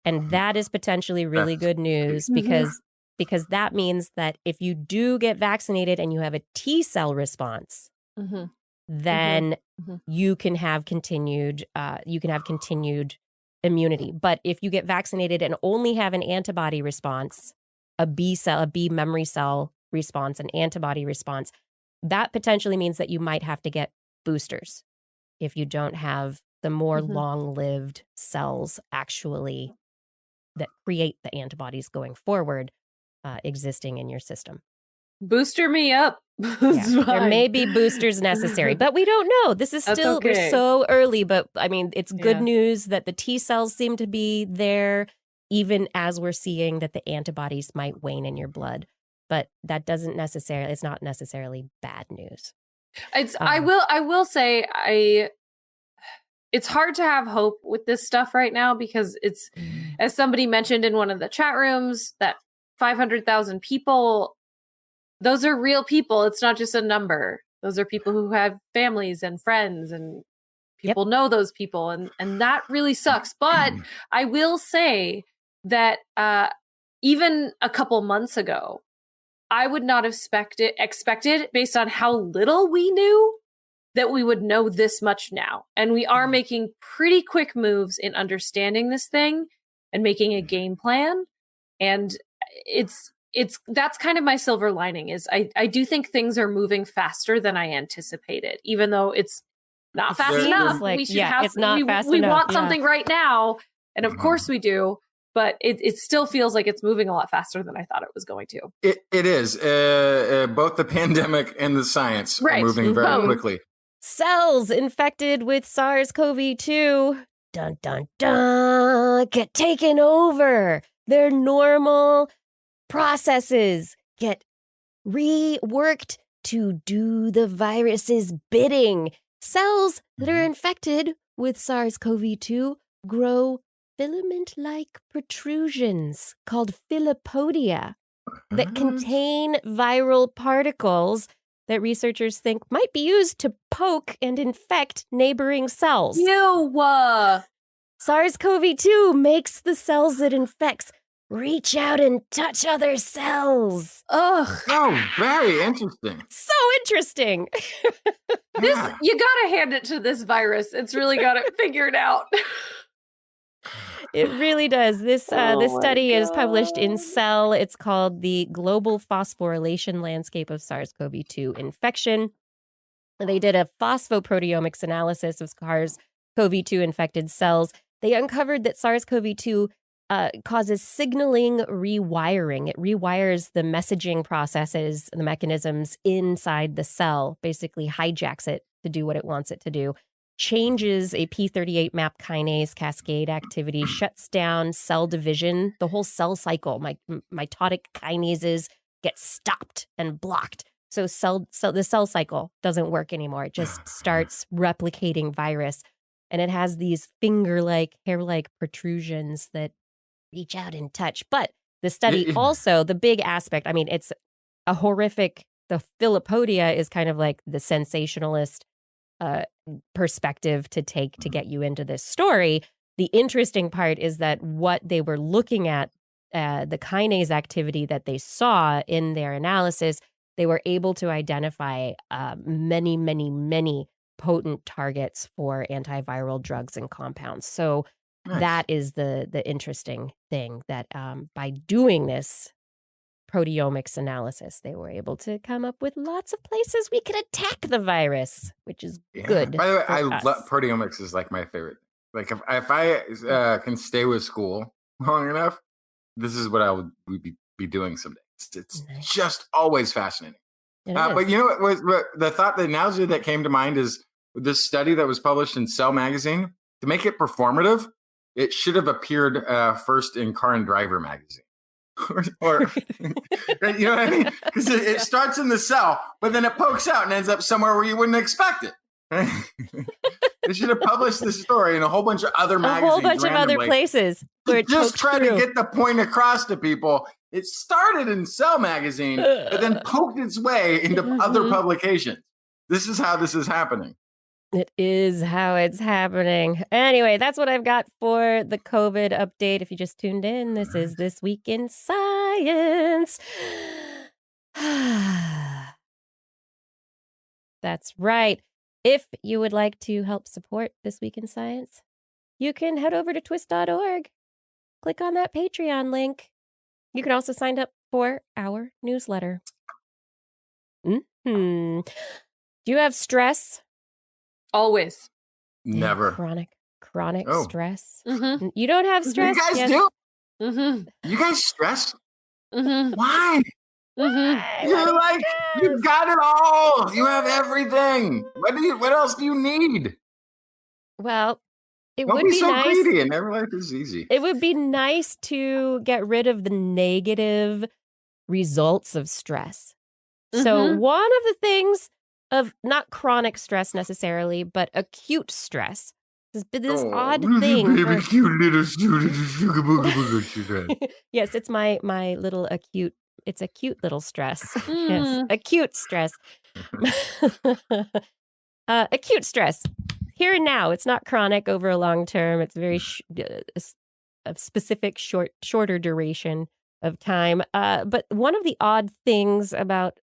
And that is potentially really good news because that means that if you do get vaccinated and you have a T cell response, then you can have continued immunity. But if you get vaccinated and only have an antibody response, a B memory cell response, an antibody response, that potentially means that you might have to get boosters if you don't have the more long-lived cells actually that create the antibodies going forward existing in your system. Booster me up. There may be boosters necessary, but we don't know. This is still, we're so early, but I mean, it's good news that the T cells seem to be there, even as we're seeing that the antibodies might wane in your blood. But that doesn't necessarily, it's not necessarily bad news. I will say it's hard to have hope with this stuff right now because it's, as somebody mentioned in one of the chat rooms, that 500,000 people, those are real people. It's not just a number. Those are people who have families and friends, and people know those people, and that really sucks. But I will say that even a couple months ago, I would not have expected, based on how little we knew, that we would know this much now. And we are making pretty quick moves in understanding this thing and making a game plan. And that's kind of my silver lining is I do think things are moving faster than I anticipated, even though it's not fast enough. Like, we should have, it's not fast we enough. want something right now. And of course we do. But it still feels like it's moving a lot faster than I thought it was going to. It is. Both the pandemic and the science are moving very quickly. Cells infected with SARS-CoV-2, dun, dun, dun, get taken over. Their normal processes get reworked to do the virus's bidding. Cells that are infected with SARS-CoV-2 grow filament-like protrusions called filopodia that contain viral particles that researchers think might be used to poke and infect neighboring cells. Ew! SARS-CoV-2 makes the cells it infects reach out and touch other cells. Ugh. Oh, very interesting. So interesting. You gotta hand it to this virus. It's really got it figured out. It really does. This study is published in Cell. It's called The Global Phosphorylation Landscape of SARS-CoV-2 Infection. They did a phosphoproteomics analysis of SARS-CoV-2 infected cells. They uncovered that SARS-CoV-2 causes signaling rewiring. It rewires the messaging processes, the mechanisms inside the cell, basically hijacks it to do what it wants it to do. Changes a p38 MAP kinase cascade activity, shuts down cell division, the whole cell cycle. Mitotic kinases get stopped and blocked. So the cell cycle doesn't work anymore. It just starts replicating virus. And it has these finger-like, hair-like protrusions that reach out and touch. But the study also, the big aspect, I mean, it's a horrific, the filopodia is kind of like the sensationalist perspective to take to get you into this story. The interesting part is that what they were looking at, the kinase activity that they saw in their analysis, they were able to identify many, many, many potent targets for antiviral drugs and compounds. So that is the interesting thing, that by doing this proteomics analysis, they were able to come up with lots of places we could attack the virus, which is good. By the way, I love proteomics is like my favorite. Like if I can stay with school long enough, this is what I would be doing someday. It's just always fascinating. But you know what the analogy that came to mind is this study that was published in Cell magazine. To make it performative, it should have appeared first in Car and Driver magazine. or you know what I mean? Because it starts in the cell, but then it pokes out and ends up somewhere where you wouldn't expect it. They should have published this story in a whole bunch of other magazines. A whole bunch of other places. Where it just try to get the point across to people. It started in Cell magazine, but then poked its way into other publications. This is how this is happening. It is how it's happening. Anyway, that's what I've got for the COVID update. If you just tuned in, this is This Week in Science. That's right. If you would like to help support This Week in Science, you can head over to twist.org. Click on that Patreon link. You can also sign up for our newsletter. Do you have stress? Always. Never. Chronic Oh. stress. Mm-hmm. You don't have stress? You guys Yes. do? Mm-hmm. You guys stress? Mm-hmm. Why? Mm-hmm. You're like, you got it all. You have everything. What else do you need? Well, it Don't would be be so nice. greedy, and every life is easy. It would be nice to get rid of the negative results of stress. So one of the things of not chronic stress necessarily, but acute stress has been this odd thing. Baby, cute little sugar. Yes, it's my little acute. It's a cute little stress. Yes, Mm. acute stress. Acute stress. Here and now. It's not chronic over a long term. It's very a specific shorter duration of time. But one of the odd things about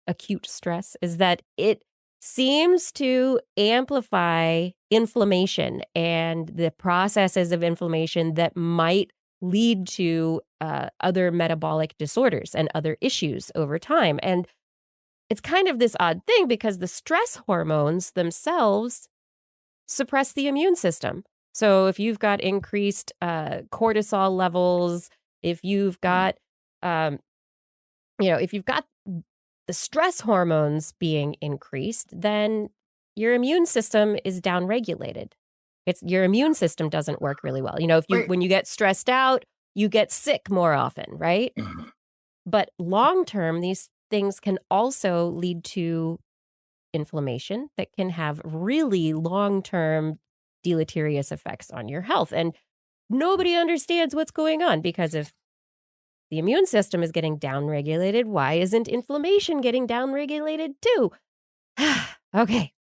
acute stress is that it seems to amplify inflammation and the processes of inflammation that might lead to other metabolic disorders and other issues over time. And it's kind of this odd thing because the stress hormones themselves suppress the immune system. So if you've got increased cortisol levels, if you've got, if you've got the stress hormones being increased, then your immune system is downregulated. Your immune system doesn't work really well. When you get stressed out, you get sick more often, right? But long term, these things can also lead to inflammation that can have really long-term deleterious effects on your health. And nobody understands what's going on, because if the immune system is getting downregulated, why isn't inflammation getting downregulated too? Okay.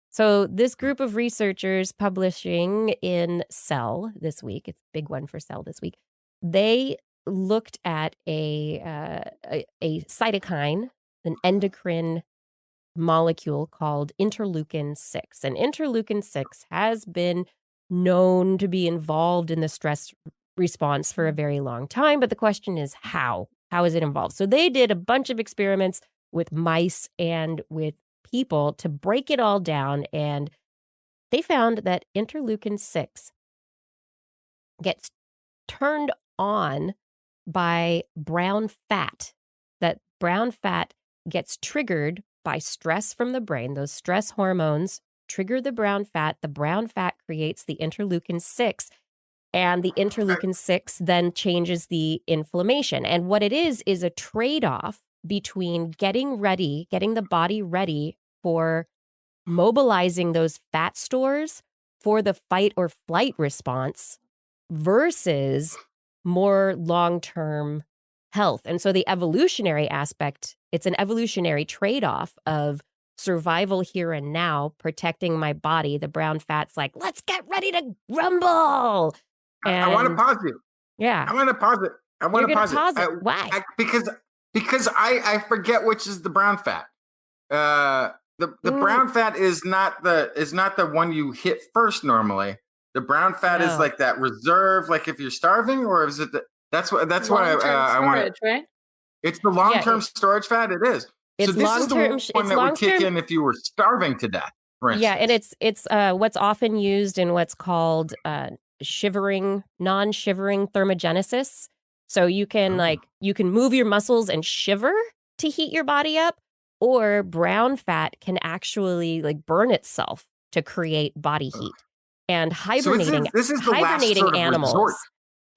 So this group of researchers publishing in Cell this week, it's a big one for Cell this week, they looked at a cytokine, an endocrine molecule called interleukin 6. And interleukin 6 has been known to be involved in the stress response for a very long time. But the question is how? How is it involved? So they did a bunch of experiments with mice and with people to break it all down. And they found that interleukin 6 gets turned on by brown fat. That brown fat gets triggered by stress from the brain. Those stress hormones trigger the brown fat. The brown fat creates the interleukin 6, and the interleukin 6 then changes the inflammation. And what it is a trade-off between getting the body ready for mobilizing those fat stores for the fight or flight response versus more long-term health. And so the evolutionary aspect, it's an evolutionary trade-off of survival here and now, protecting my body. The brown fat's like, let's get ready to rumble. I want to pause you. Yeah. I want to pause it. I want to pause it. Why? Because I forget which is the brown fat. The brown fat is not the one you hit first normally. The brown fat is like that reserve, like if you're starving, or is it that's what I want. Right? It's the long-term storage fat. It is. So this is the one that would kick in if you were starving to death, for instance. Yeah, and it's what's often used in what's called non-shivering thermogenesis. So you can you can move your muscles and shiver to heat your body up, or brown fat can actually burn itself to create body heat. And hibernating animals. Resort.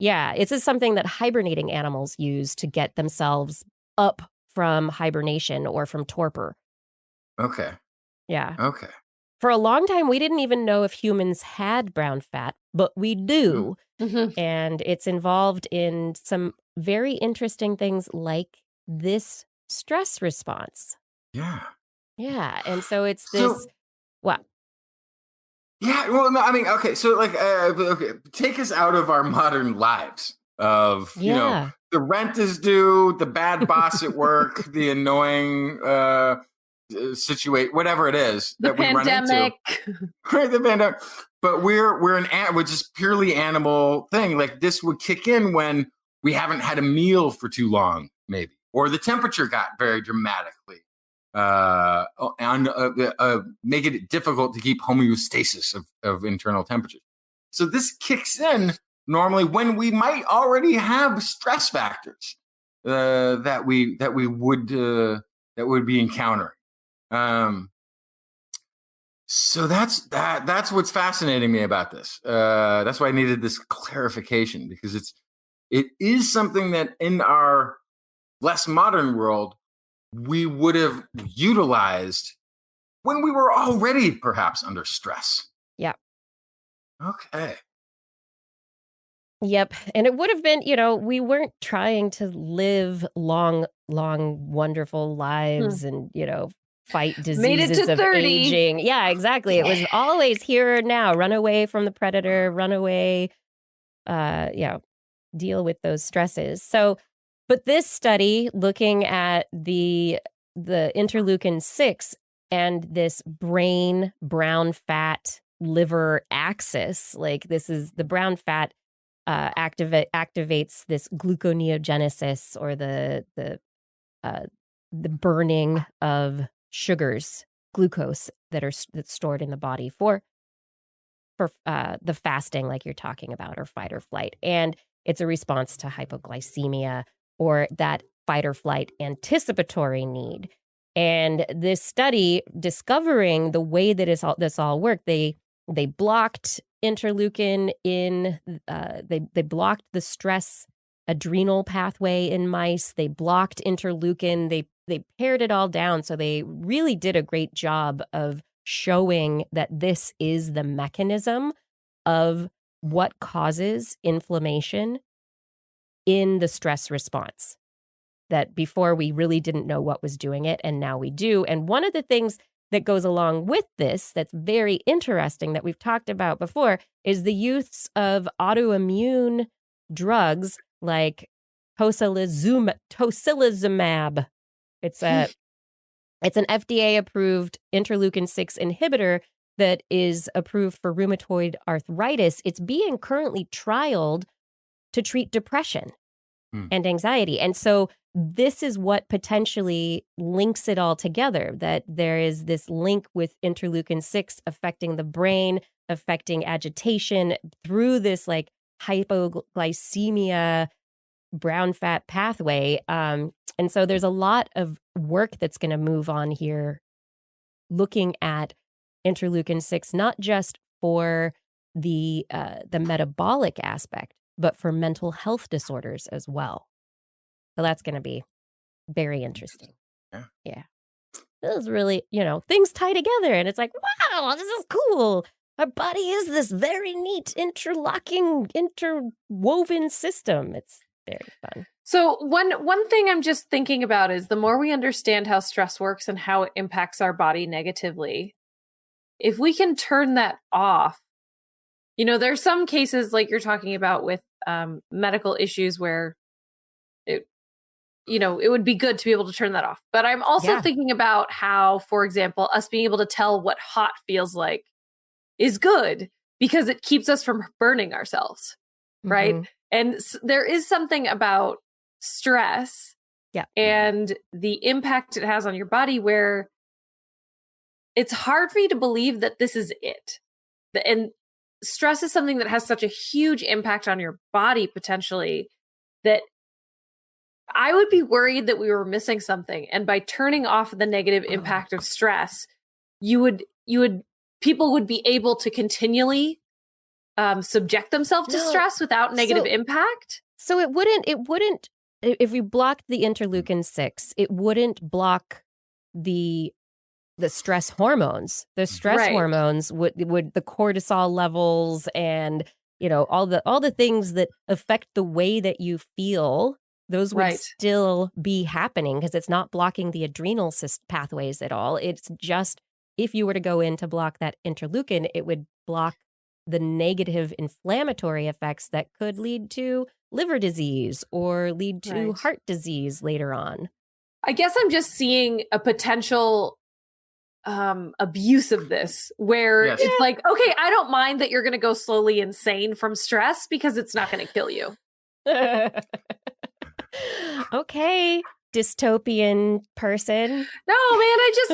Yeah, this is something that hibernating animals use to get themselves up from hibernation or from torpor. Okay. Yeah. Okay. For a long time, we didn't even know if humans had brown fat, but we do. Mm-hmm. And it's involved in some very interesting things like this stress response. Yeah. Yeah. And so it's this, what? Yeah, well, no, I mean, okay, so like, okay, take us out of our modern lives of, Yeah. the rent is due, the bad boss at work, the annoying whatever it is The that we run into, pandemic. right? The pandemic, but we're just purely animal thing. Like this would kick in when we haven't had a meal for too long, maybe, or the temperature got very dramatically. And make it difficult to keep homeostasis of internal temperatures. So this kicks in normally when we might already have stress factors that we would be encountering. So that's what's fascinating me about this. That's why I needed this clarification, because it is something that in our less modern world we would have utilized when we were already perhaps under stress. Yeah. Okay. Yep. And it would have been, we weren't trying to live long, wonderful lives and, fight Made it diseases to of 30. aging. Yeah, exactly. It was always here or now. Run away from the predator, run away, deal with those stresses. So, but this study looking at the interleukin-6 and this brain brown fat liver axis, like this is the brown fat activates this gluconeogenesis, or the burning of sugars, glucose that's stored in the body for the fasting, like you're talking about, or fight or flight. And it's a response to hypoglycemia, or that fight or flight anticipatory need. And this study, discovering the way that this all worked, they blocked interleukin in they blocked the stress adrenal pathway in mice. They blocked interleukin. They pared it all down. So they really did a great job of showing that this is the mechanism of what causes inflammation in the stress response. That before we really didn't know what was doing it, and now we do. And one of the things that goes along with this that's very interesting that we've talked about before is the use of autoimmune drugs like tocilizumab. It's an FDA-approved interleukin-6 inhibitor that is approved for rheumatoid arthritis. It's being currently trialed to treat depression and anxiety. And so this is what potentially links it all together, that there is this link with interleukin-6 affecting the brain, affecting agitation through this like hypoglycemia brown fat pathway. And so there's a lot of work that's going to move on here looking at interleukin-6, not just for the metabolic aspect, but for mental health disorders as well. So that's going to be very interesting. Yeah. This is really, things tie together, and it's like, wow, this is cool. Our body is this very neat interwoven system. It's very fun. So one thing I'm just thinking about is the more we understand how stress works and how it impacts our body negatively, if we can turn that off, there's some cases like you're talking about with medical issues where it would be good to be able to turn that off. But I'm also thinking about how, for example, us being able to tell what hot feels like is good because it keeps us from burning ourselves, right? Mm-hmm. And there is something about stress and the impact it has on your body where it's hard for you to believe that this is it. And stress is something that has such a huge impact on your body potentially that I would be worried that we were missing something. And by turning off the negative impact of stress, people would be able to continually subject themselves to stress without negative impact. So it wouldn't, if we blocked the interleukin-6, it wouldn't block the stress hormones. The stress hormones would the cortisol levels and, all the things that affect the way that you feel. Those would still be happening because it's not blocking the adrenal pathways at all. It's just if you were to go in to block that interleukin, it would block the negative inflammatory effects that could lead to liver disease or lead to Right. heart disease later on. I guess I'm just seeing a potential abuse of this where Yes. it's like, okay, I don't mind that you're going to go slowly insane from stress because it's not going to kill you. Okay, dystopian person. No, man,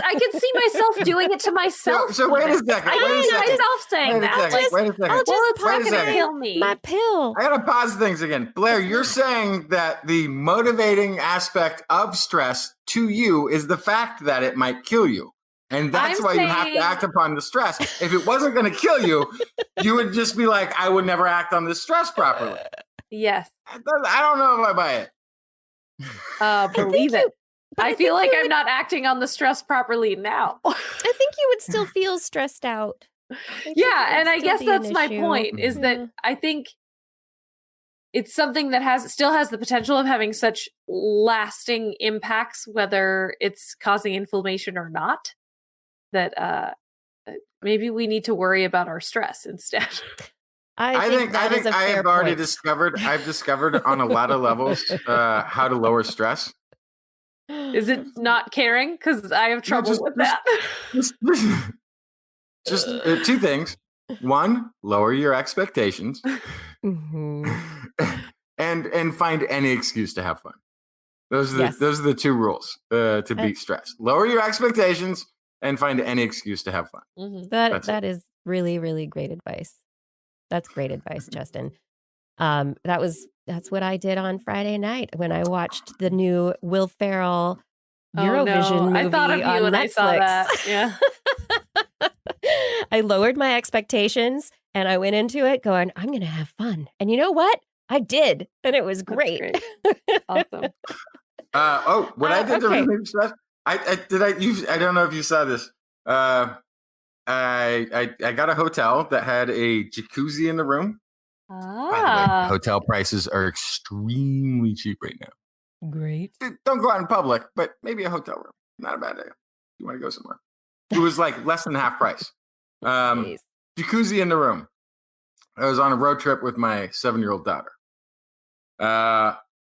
I can see myself doing it to myself. So wait a second. I can see myself saying that. Like, Wait a second. I'll just it's not Wait a going to second. kill me. My pill. I gotta pause things again. Blair, you're saying that the motivating aspect of stress to you is the fact that it might kill you. And that's I'm why you have saying- to act upon the stress. If it wasn't going to kill you, you would just be like, I would never act on this stress properly. Yes. I don't know if I buy it. Believe it. but I I feel think like you I'm would- not acting on the stress properly now. I think you would still feel stressed out. Yeah, and I guess that's my point, is that Yeah. I think it's something that still has the potential of having such lasting impacts, whether it's causing inflammation or not, that maybe we need to worry about our stress instead. I think that is a fair I've already point. discovered on a lot of levels how to lower stress. Is it not caring? Because I have trouble just- with that. Just two things. One, lower your expectations, Mhm. and find any excuse to have fun. Those are Yes. those are the two rules to beat stress. Lower your expectations and find any excuse to have fun. Mhm. That's That is really, really great advice. That's great advice, Justin. That's what I did on Friday night when I watched the new Will Ferrell Eurovision movie I thought of you on when Netflix. I saw that. Yeah. I lowered my expectations and I went into it going, I'm going to have fun. And you know what? I did. And it was great. great. Awesome. What I did to okay. relieve stress, I don't know if you saw this. I got a hotel that had a jacuzzi in the room. By the way, hotel prices are extremely cheap right now. Great. Don't go out in public, but maybe a hotel room. Not a bad idea. You want to go somewhere. It was like less than half price. Nice. Jacuzzi in the room. I was on a road trip with my 7-year-old daughter.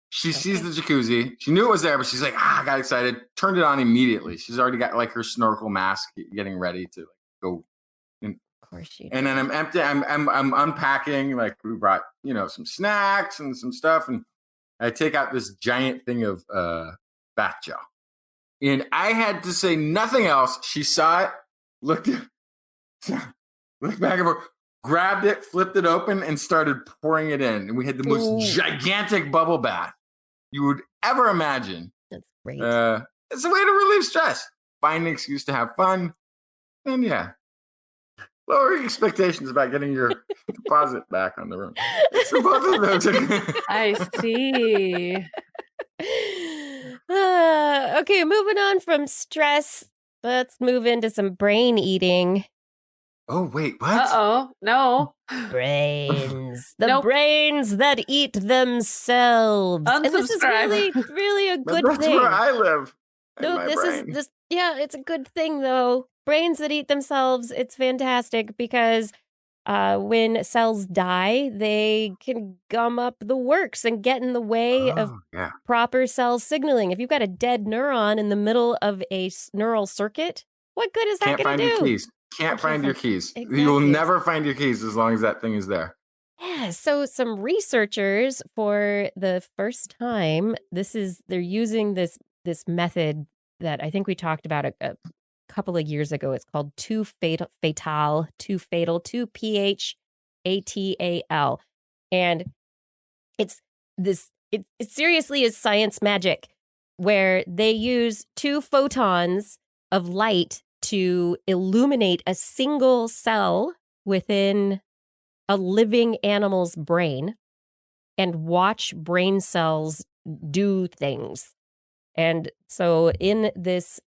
She sees the jacuzzi. She knew it was there, but she's like, I got excited. Turned it on immediately. She's already got like her snorkel mask, getting ready to go. Of course you And then I'm empty. I'm unpacking. Like we brought, some snacks and some stuff, and I take out this giant thing of bath gel, and I had to say nothing else. She saw it, looked back and forth, grabbed it, flipped it open, and started pouring it in. And we had the most gigantic bubble bath you would ever imagine. That's great. It's a way to relieve stress. Find an excuse to have fun, and lower expectations about getting your deposit back on the room. So both of those are I see. Okay, moving on from stress. Let's move into some brain eating. Oh, wait, what? Uh-oh. No. Brains. The Nope. brains that eat themselves. And this is Unsubscribe. really, really a good That's thing. where I live. in No, my this brain. is this. Yeah, it's a good thing though. Brains that eat themselves. It's fantastic because when cells die, they can gum up the works and get in the way of Oh, yeah. proper cell signaling. If you've got a dead neuron in the middle of a neural circuit, what good is that Can't going find to your do? keys. Can't find your keys. You will Exactly. never find your keys as long as that thing is there. Yeah, so some researchers for the first time, they're using this method that I think we talked about a couple of years ago. It's called 2-fatal, 2-PHATAL. And it seriously is science magic where they use 2 photons of light to illuminate a single cell within a living animal's brain and watch brain cells do things. And so in this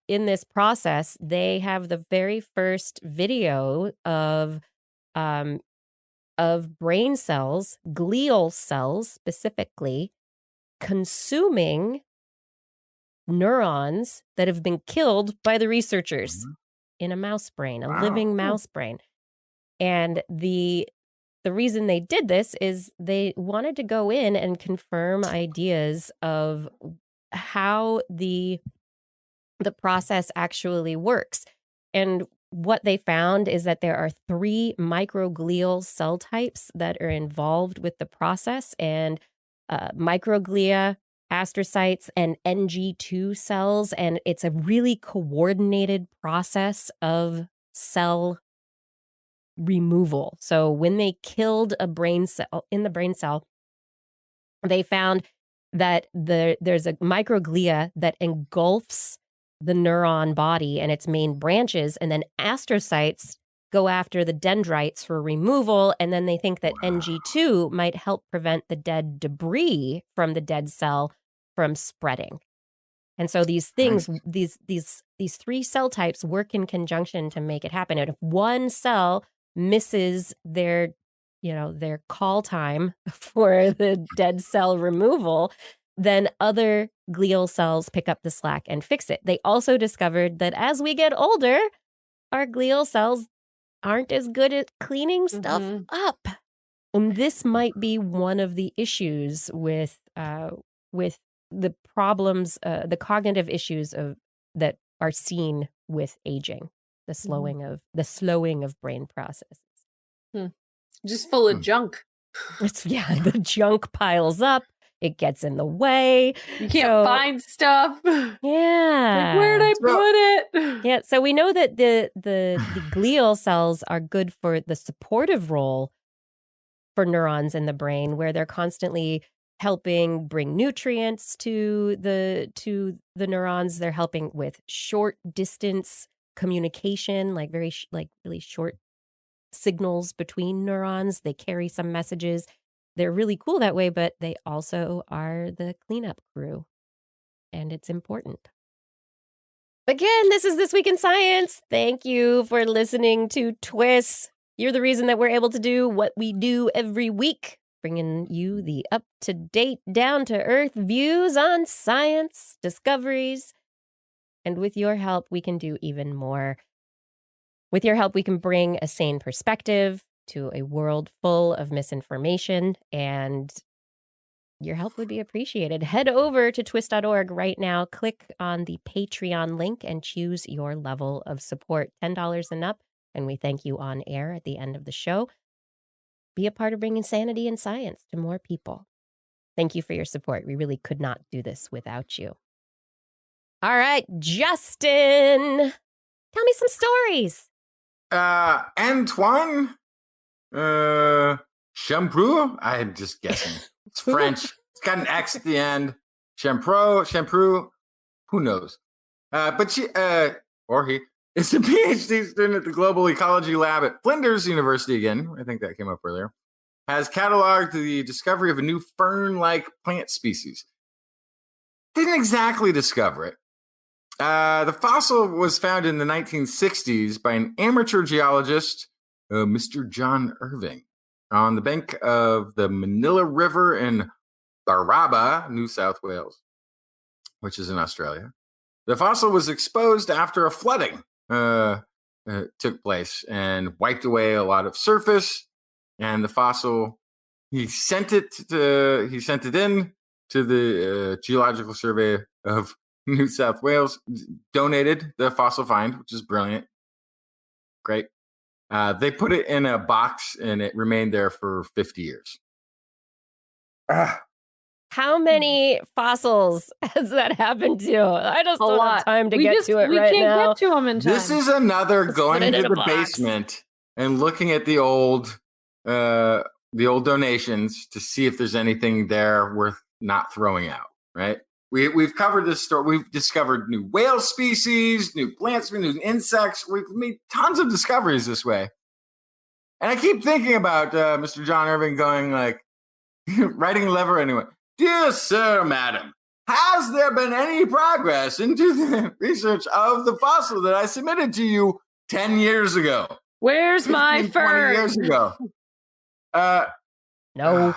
process, they have the very first video of brain cells, glial cells specifically, consuming neurons that have been killed by the researchers. in a mouse brain, a Wow. living mouse brain. And the reason they did this is they wanted to go in and confirm ideas of how the process actually works. And what they found is that there are 3 microglial cell types that are involved with the process, and microglia, astrocytes, and NG2 cells. And it's a really coordinated process of cell removal. So when they killed a brain cell in the brain cell, they found that there's a microglia that engulfs the neuron body and its main branches, and then astrocytes go after the dendrites for removal, and then they think that NG2 might help prevent the dead debris from the dead cell from spreading. And so these things, these 3 cell types work in conjunction to make it happen. And if one cell misses their call time for the dead cell removal, then other glial cells pick up the slack and fix it. They also discovered that as we get older, our glial cells aren't as good at cleaning stuff up. And this might be one of the issues with the problems, the cognitive issues that are seen with aging, the slowing of brain processes. Just full of junk. The junk piles up. It gets in the way. You can't find stuff. Yeah. Like, where'd I put it? Yeah. So we know that the glial cells are good for the supportive role for neurons in the brain, where they're constantly helping bring nutrients to the neurons. They're helping with short distance communication, like really short signals between neurons. They carry some messages. They're really cool that way, but they also are the cleanup crew, and it's important. Again, this is This Week in Science. Thank you for listening to TWIS. You're the reason that we're able to do what we do every week, bringing you the up-to-date, down-to-earth views on science, discoveries, and with your help, we can do even more. With your help, we can bring a sane perspective to a world full of misinformation, and your help would be appreciated. Head over to twist.org right now, click on the Patreon link, and choose your level of support, $10 and up, and we thank you on air at the end of the show. Be a part of bringing sanity and science to more people. Thank you for your support. We really could not do this without you. All right, Justin, tell me some stories. Antoine Shampoo? I'm just guessing. It's French. It's got an X at the end. Shampoo. Who knows? But she, or he, is a PhD student at the Global Ecology Lab at Flinders University again. I think that came up earlier. Has cataloged the discovery of a new fern-like plant species. Didn't exactly discover it. The fossil was found in the 1960s by an amateur geologist, Mr. John Irving, on the bank of the Manila River in Baraba, New South Wales, which is in Australia. The fossil was exposed after a flooding took place and wiped away a lot of surface. And the fossil, he sent it in to the Geological Survey of New South Wales, donated the fossil find, which is brilliant. Great. They put it in a box and it remained there for 50 years. How many fossils has that happened to? I just don't have time to get to it right now. We can't get to them in time. This is another going into the basement and looking at the old donations to see if there's anything there worth not throwing out, right? We've covered this story. We've discovered new whale species, new plants, new insects. We've made tons of discoveries this way. And I keep thinking about Mr. John Irving going like, writing a letter anyway. Dear sir, madam, has there been any progress into the research of the fossil that I submitted to you 10 years ago? Where's my 20 fern? years ago. No.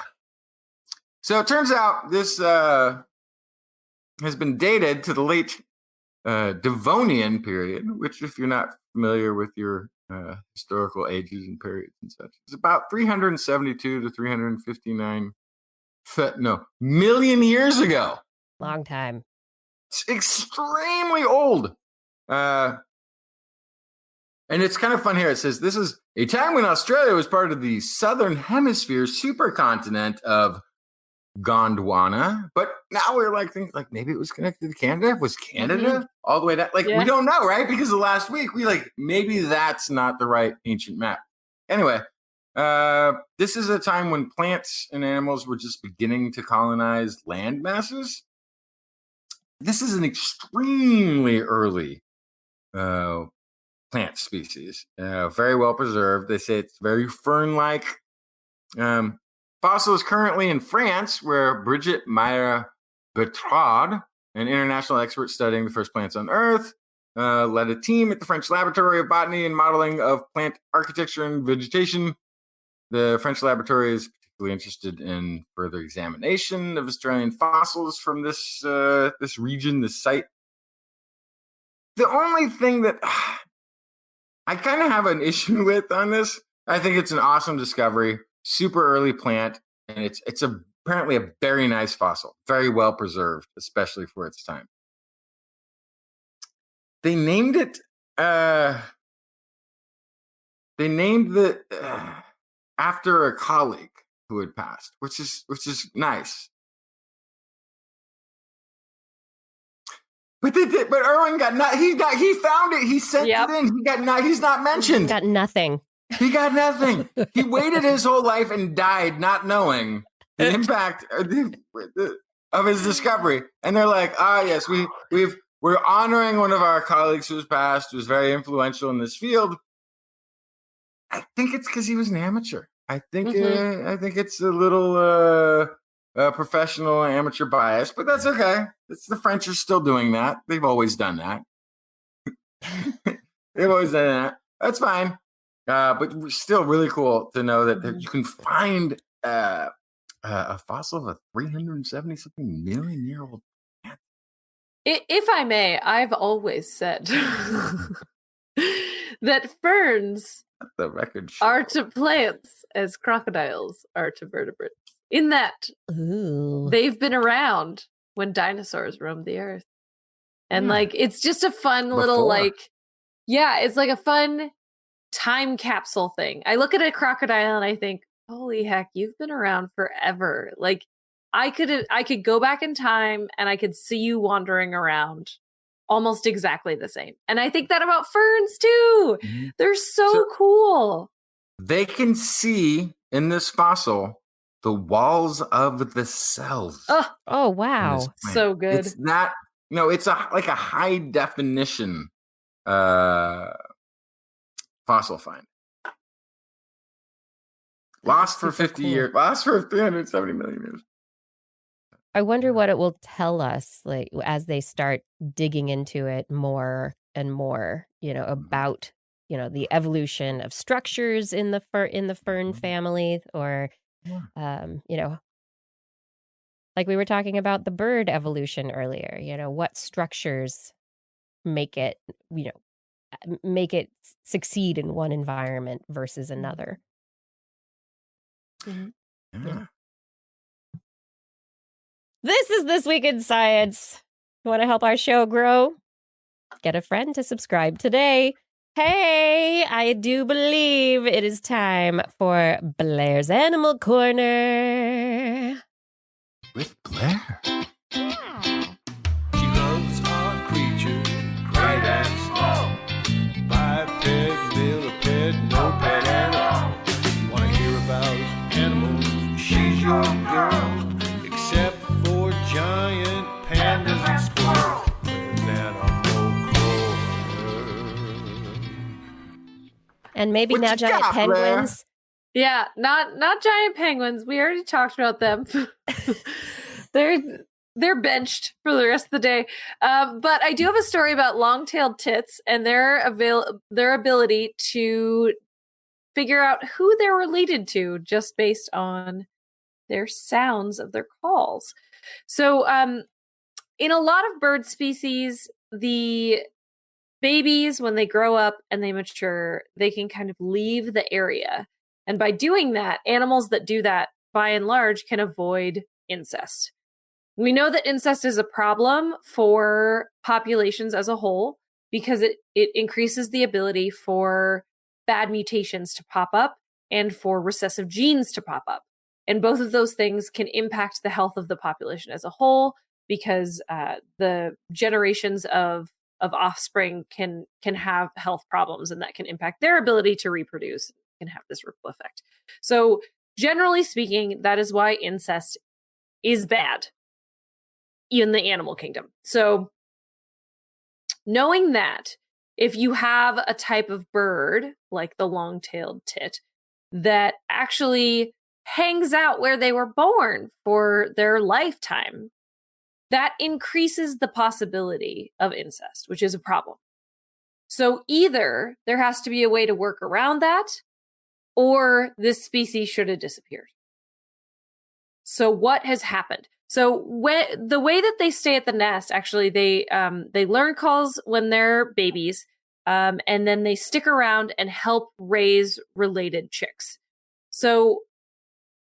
So it turns out this has been dated to the late Devonian period, which, if you're not familiar with your historical ages and periods and such, is about 372 to 359 million years ago. Long time. It's extremely old. And it's kind of fun here. It says, this is a time when Australia was part of the Southern Hemisphere supercontinent of Gondwana. But now we're like thinking, like, maybe it was connected to Canada. Was Canada all the way down? Like, we don't know, right? Because of last week, we maybe that's not the right ancient map. Anyway, this is a time when plants and animals were just beginning to colonize land masses. This is an extremely early plant species, very well preserved. They say it's very fern-like. Fossil is currently in France, where Brigitte Meyer-Bertrand, an international expert studying the first plants on Earth, led a team at the French Laboratory of Botany and Modeling of Plant Architecture and Vegetation. The French laboratory is particularly interested in further examination of Australian fossils from this region, this site. The only thing that I kind of have an issue with on this, I think it's an awesome discovery, super early plant, and it's apparently a very nice fossil, very well preserved, especially for its time. They named it. They named it after a colleague who had passed, which is nice. But they did. But Erwin got not. He found it. He sent it in. He got not. He's not mentioned. Got nothing. He got nothing. He waited his whole life and died not knowing the impact of his discovery. And they're like, yes, we're honoring one of our colleagues who's passed, who's very influential in this field. I think it's because he was an amateur. I think it's a little professional amateur bias, but that's okay. The French are still doing that. They've always done that. That's fine. But still really cool to know that you can find a fossil of a 370-something million year old plant. If I may, I've always said that ferns the record are to plants as crocodiles are to vertebrates. In that they've been around when dinosaurs roamed the earth. And it's just a fun little it's like a fun time capsule thing. I look at a crocodile and I think, holy heck, you've been around forever. Like I could go back in time and I could see you wandering around almost exactly the same. And I think that about ferns too. Mm-hmm. They're so cool. They can see in this fossil the walls of the cells. Oh wow. So good. It's not, it's like a high definition fossil find. Lost for 50 years, lost for 370 million years. I wonder what it will tell us, like as they start digging into it more and more, about, the evolution of structures in the fern family, or, like we were talking about the bird evolution earlier. What structures make it succeed in one environment versus another. Mm-hmm. Yeah. This is This Week in Science. You want to help our show grow? Get a friend to subscribe today. Hey, I do believe it is time for Blair's Animal Corner. With Blair. Yeah. She loves our creatures, great and small. Biped, millipede, no pet at all. Want to hear about animals? She's your girl. Except for giant pandas and squirrels. And maybe What now you giant got, penguins. Yeah, not giant penguins. We already talked about them. They're benched for the rest of the day. But I do have a story about long-tailed tits and their ability to figure out who they're related to just based on their sounds of their calls. So in a lot of bird species, the babies, when they grow up and they mature, they can kind of leave the area. And by doing that, animals that do that, by and large, can avoid incest. We know that incest is a problem for populations as a whole because it increases the ability for bad mutations to pop up and for recessive genes to pop up. And both of those things can impact the health of the population as a whole because the generations of offspring can have health problems, and that can impact their ability to reproduce, can have this ripple effect. So generally speaking, that is why incest is bad in the animal kingdom. So knowing that if you have a type of bird, like the long-tailed tit, that actually hangs out where they were born for their lifetime, that increases the possibility of incest, which is a problem. So either there has to be a way to work around that, or this species should have disappeared. So what has happened? So the way that they stay at the nest, actually, they learn calls when they're babies, and then they stick around and help raise related chicks. So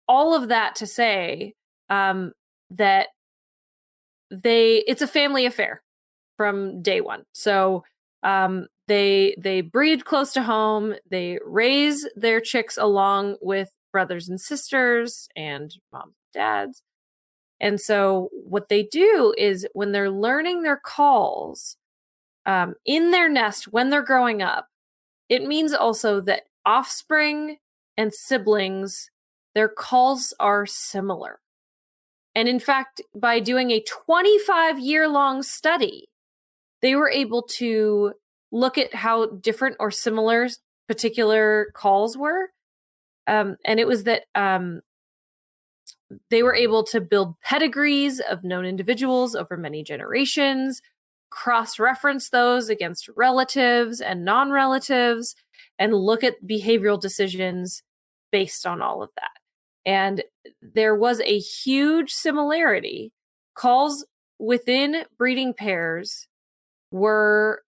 all of that to say that it's a family affair from day one. So they breed close to home. They raise their chicks along with brothers and sisters and moms and dads. And so what they do is when they're learning their calls in their nest when they're growing up, it means also that offspring and siblings, their calls are similar. And in fact, by doing a 25-year-long study, they were able to look at how different or similar particular calls were. And it was that they were able to build pedigrees of known individuals over many generations, cross-reference those against relatives and non-relatives, and look at behavioral decisions based on all of that. And there was a huge similarity. Calls within breeding pairs were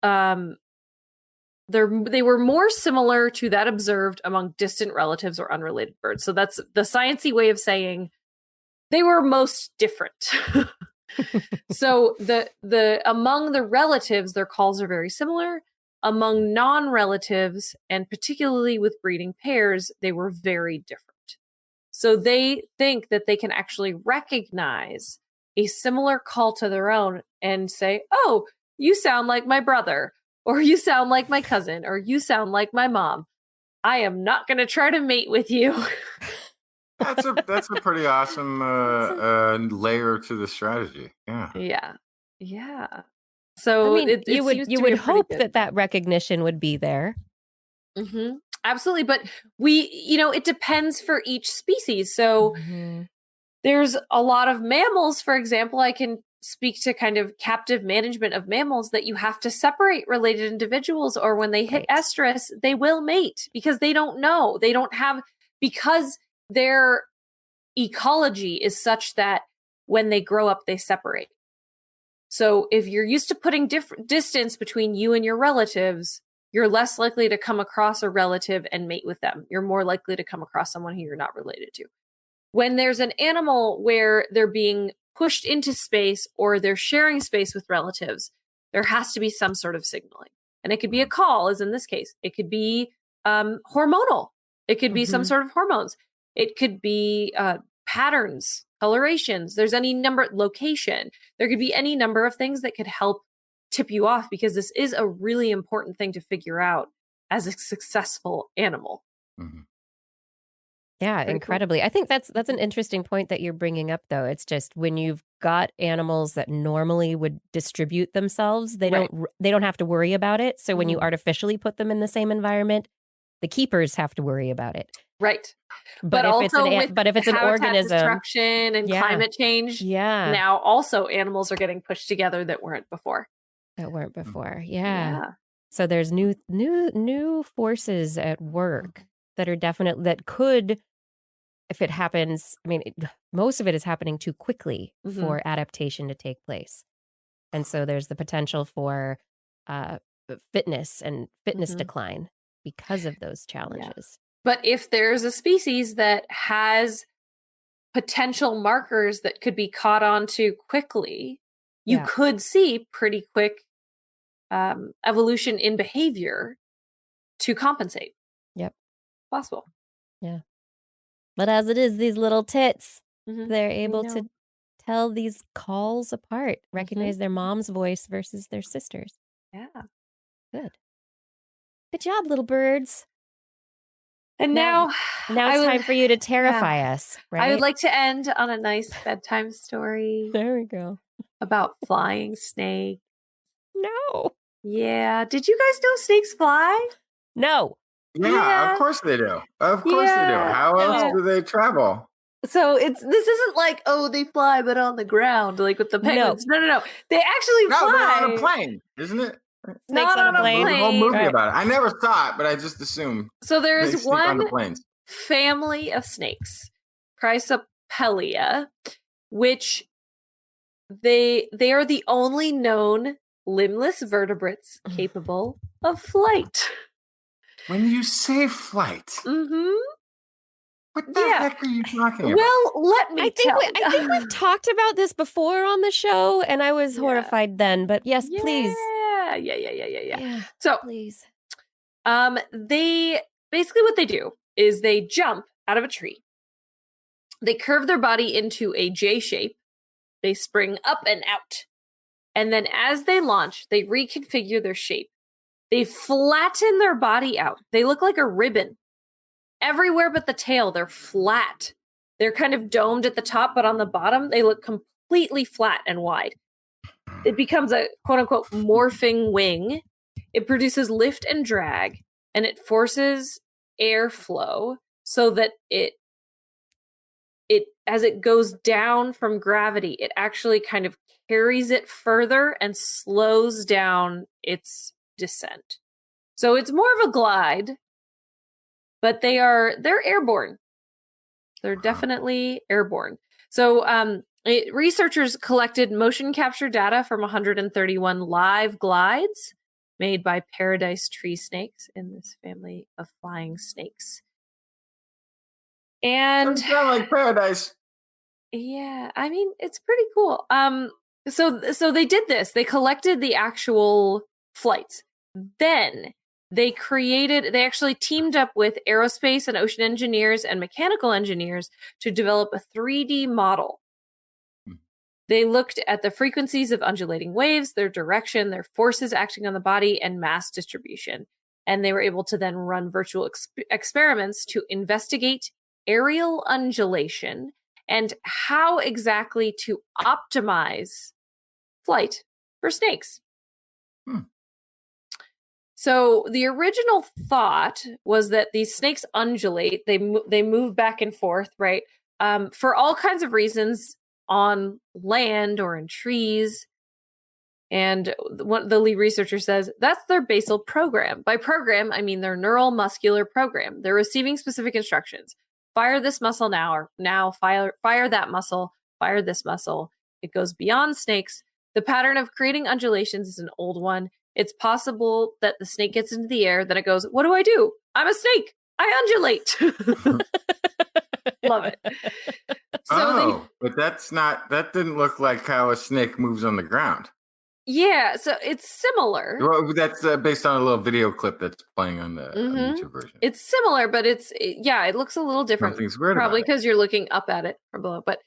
they were more similar to that observed among distant relatives or unrelated birds. So that's the sciencey way of saying they were most different. So the among the relatives, their calls are very similar. Among non-relatives, and particularly with breeding pairs, they were very different. So they think that they can actually recognize a similar call to their own and say, oh, you sound like my brother, or you sound like my cousin, or you sound like my mom. I am not going to try to mate with you. That's a pretty awesome layer to the strategy. Yeah. Yeah. So I mean, you would hope that recognition would be there. Mm-hmm. Absolutely. But it depends for each species. So there's a lot of mammals, for example, I can speak to kind of captive management of mammals, that you have to separate related individuals, or when they hit estrus, they will mate because they don't know. They don't have, because their ecology is such that when they grow up, they separate. So if you're used to putting distance between you and your relatives, you're less likely to come across a relative and mate with them. You're more likely to come across someone who you're not related to. When there's an animal where they're being pushed into space or they're sharing space with relatives, there has to be some sort of signaling. And it could be a call, as in this case. It could be hormonal. It could be some sort of hormones. It could be patterns, colorations. There's any number, location. There could be any number of things that could help tip you off, because this is a really important thing to figure out as a successful animal. Mm-hmm. Yeah, very incredibly. Cool. I think that's an interesting point that you're bringing up, though. It's just when you've got animals that normally would distribute themselves, they don't have to worry about it. So when you artificially put them in the same environment, the keepers have to worry about it. Right. But if it's an organism, destruction and climate change, now also animals are getting pushed together that weren't before. Yeah. So there's new forces at work that are definitely, that could, if it happens, I mean, most of it is happening too quickly for adaptation to take place. And so there's the potential for fitness Mhm. decline because of those challenges. But if there's a species that has potential markers that could be caught on to quickly, you Yeah. could see pretty quick evolution in behavior to compensate. Yep. Possible. But as it is, these little tits, Mhm. they're I able know. to tell these calls apart, recognize their mom's voice versus their sister's. Yeah. Good. Good job, little birds. And Now now it's I would- time for you to terrify us, right? I would like to end on a nice bedtime story There we go. about flying snake. No. Yeah. Did you guys know snakes fly? No. Yeah, of course they do. Of course they do. Yeah, How else yeah. do they travel? So this isn't like, oh, they fly but on the ground, like with the penguins. No. They actually No, fly. they're on a plane, isn't it? Snakes Not on on a a plane. There's a whole movie Right. about it. I never saw it, but I just assume So there they is sneak on one the planes. family of snakes, Chrysopelia, which they are the only known limbless vertebrates capable of flight. When you say flight, Mm-hmm. what the Yeah. heck are you talking about? Well, let me I think tell I think we've talked about this before on the show, and I was Yeah. horrified then. But yes, please. Yeah. So, Please. they basically what they do is they jump out of a tree. They curve their body into a J shape. They spring up and out. And then as they launch, they reconfigure their shape. They flatten their body out. They look like a ribbon. Everywhere but the tail, they're flat. They're kind of domed at the top, but on the bottom, they look completely flat and wide. It becomes a quote-unquote morphing wing. It produces lift and drag, and it forces airflow so that it as it goes down from gravity, it actually kind of carries it further and slows down its descent. So it's more of a glide, but they're airborne. They're definitely airborne. So researchers collected motion capture data from 131 live glides made by paradise tree snakes in this family of flying snakes. And Doesn't sound like paradise. yeah, I mean, it's pretty cool. So they did this. They collected the actual flights. Then they actually teamed up with aerospace and ocean engineers and mechanical engineers to develop a 3D model. They looked at the frequencies of undulating waves, their direction, their forces acting on the body, and mass distribution. And they were able to then run virtual experiments to investigate aerial undulation and how exactly to optimize flight for snakes. So the original thought was that these snakes undulate, they move back and forth, right? For all kinds of reasons on land or in trees. And what the lead researcher says, that's their basal program. By program, I mean their neural muscular program. They're receiving specific instructions. Fire this muscle now, or now fire that muscle, fire this muscle. It goes beyond snakes. The pattern of creating undulations is an old one. It's possible that the snake gets into the air, then it goes, what do? I'm a snake. I undulate. Love it. But that didn't look like how a snake moves on the ground. Yeah, so it's similar. Well, that's based on a little video clip that's playing on the YouTube version. It's similar, but it looks a little different. Something's weird Probably about it. because you're looking up at it from below. But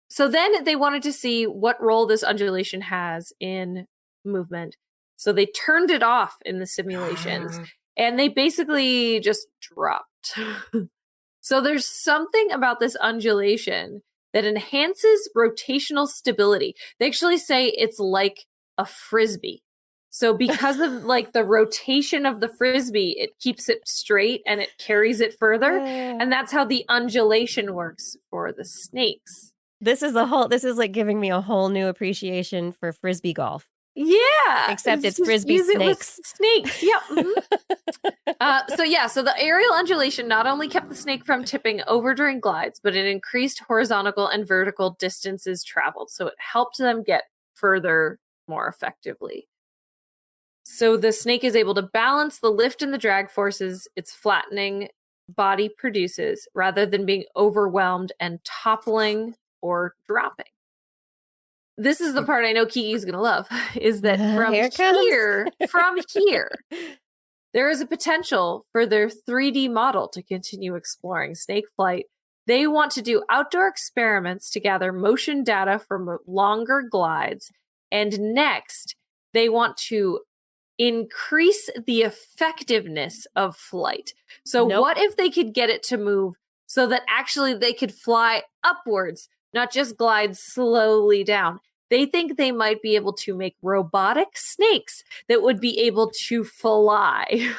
so then they wanted to see what role this undulation has in movement. So they turned it off in the simulations, and they basically just dropped. So there's something about this undulation that enhances rotational stability. They actually say it's like a frisbee. So because of like the rotation of the frisbee, it keeps it straight and it carries it further. And that's how the undulation works for the snakes. This is like giving me a whole new appreciation for frisbee golf. Yeah. Except it's just frisbee use it with snakes. snakes. Yep. So the aerial undulation not only kept the snake from tipping over during glides, but it increased horizontal and vertical distances traveled. So it helped them get further more effectively. So the snake is able to balance the lift and the drag forces its flattening body produces rather than being overwhelmed and toppling or dropping. This is the part I know Kiki's going to love, is that from here, there is a potential for their 3D model to continue exploring snake flight. They want to do outdoor experiments to gather motion data from longer glides. And next, they want to increase the effectiveness of flight. So what if they could get it to move so that actually they could fly upwards, not just glide slowly down? They think they might be able to make robotic snakes that would be able to fly.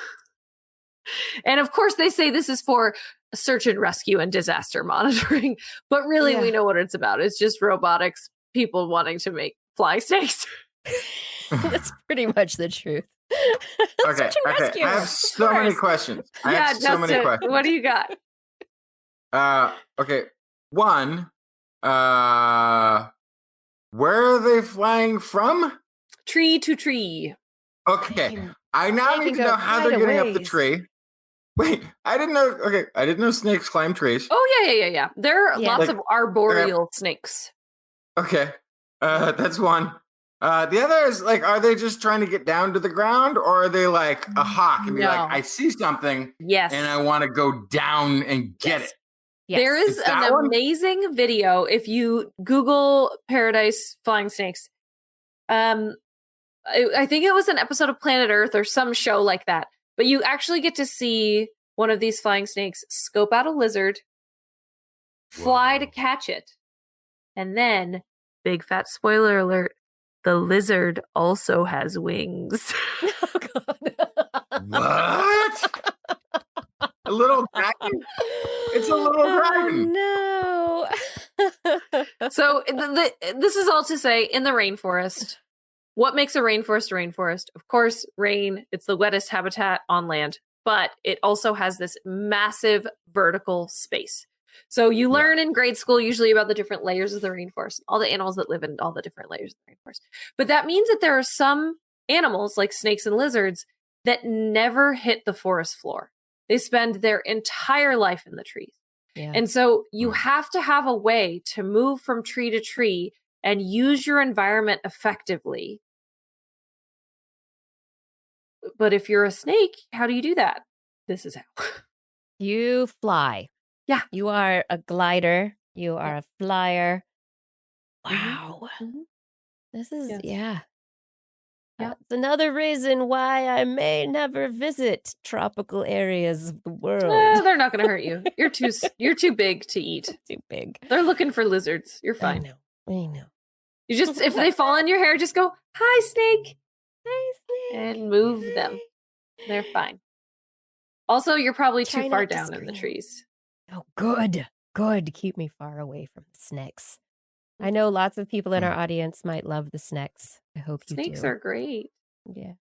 And of course, they say this is for search and rescue and disaster monitoring. But really, we know what it's about. It's just robotics, people wanting to make flying snakes. That's pretty much the truth. Okay. I have so many questions. Many questions. What do you got? Okay. One, where are they flying from? Tree to tree. Okay. I now need to know how they're getting up the tree. Wait, I didn't know. Okay, I didn't know snakes climb trees. Oh, yeah. There are lots of arboreal snakes. Okay. That's one. The other is, like, are they just trying to get down to the ground, or are they like a hawk and be like, I see something, and I want to go down and get it? Yes. There is an amazing video if you Google Paradise Flying Snakes. I think it was an episode of Planet Earth or some show like that, but you actually get to see one of these flying snakes scope out a lizard, fly to catch it, and then, big fat spoiler alert, the lizard also has wings. Oh, God. What? A little dragon? It's a little dragon. No. So this is all to say, in the rainforest, what makes a rainforest a rainforest? Of course, rain. It's the wettest habitat on land, but it also has this massive vertical space. So you learn in grade school usually about the different layers of the rainforest, all the animals that live in all the different layers of the rainforest. But that means that there are some animals like snakes and lizards that never hit the forest floor. They spend their entire life in the trees. Yeah. And so you have to have a way to move from tree to tree and use your environment effectively. But if you're a snake, how do you do that? This is how. You fly. Yeah. You are a glider. You are a flyer. Wow. Mm-hmm. This is, That's another reason why I may never visit tropical areas of the world. They're not going to hurt you. You're too big to eat. Too big. They're looking for lizards. You're fine. I know. You just, if they fall in your hair, just go, "Hi, snake." Hi, snake. And move them. They're fine. Also, you're probably too far down in the trees. Oh, good. Good. Keep me far away from the snakes. I know lots of people in our audience might love the snakes. I hope you do. Snakes are great. Yeah.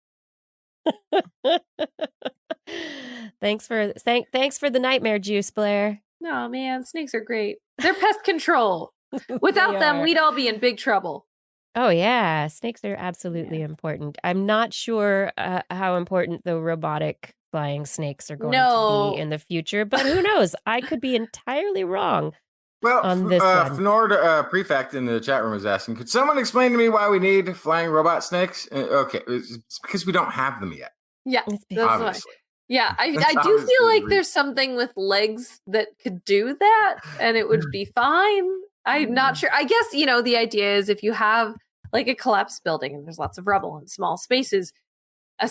Thanks for the nightmare juice, Blair. No, man, snakes are great. They're pest control. Without them, we'd all be in big trouble. Oh, yeah. Snakes are absolutely important. I'm not sure how important the robotic flying snakes are going to be in the future, but who knows? I could be entirely wrong. Well, Fnord Prefect in the chat room was asking, could someone explain to me why we need flying robot snakes? Okay, it's because we don't have them yet. Yeah, that's obviously. Why. Yeah, I do feel like there's something with legs that could do that, and it would be fine. I'm not sure. I guess, the idea is if you have like a collapsed building and there's lots of rubble and small spaces, a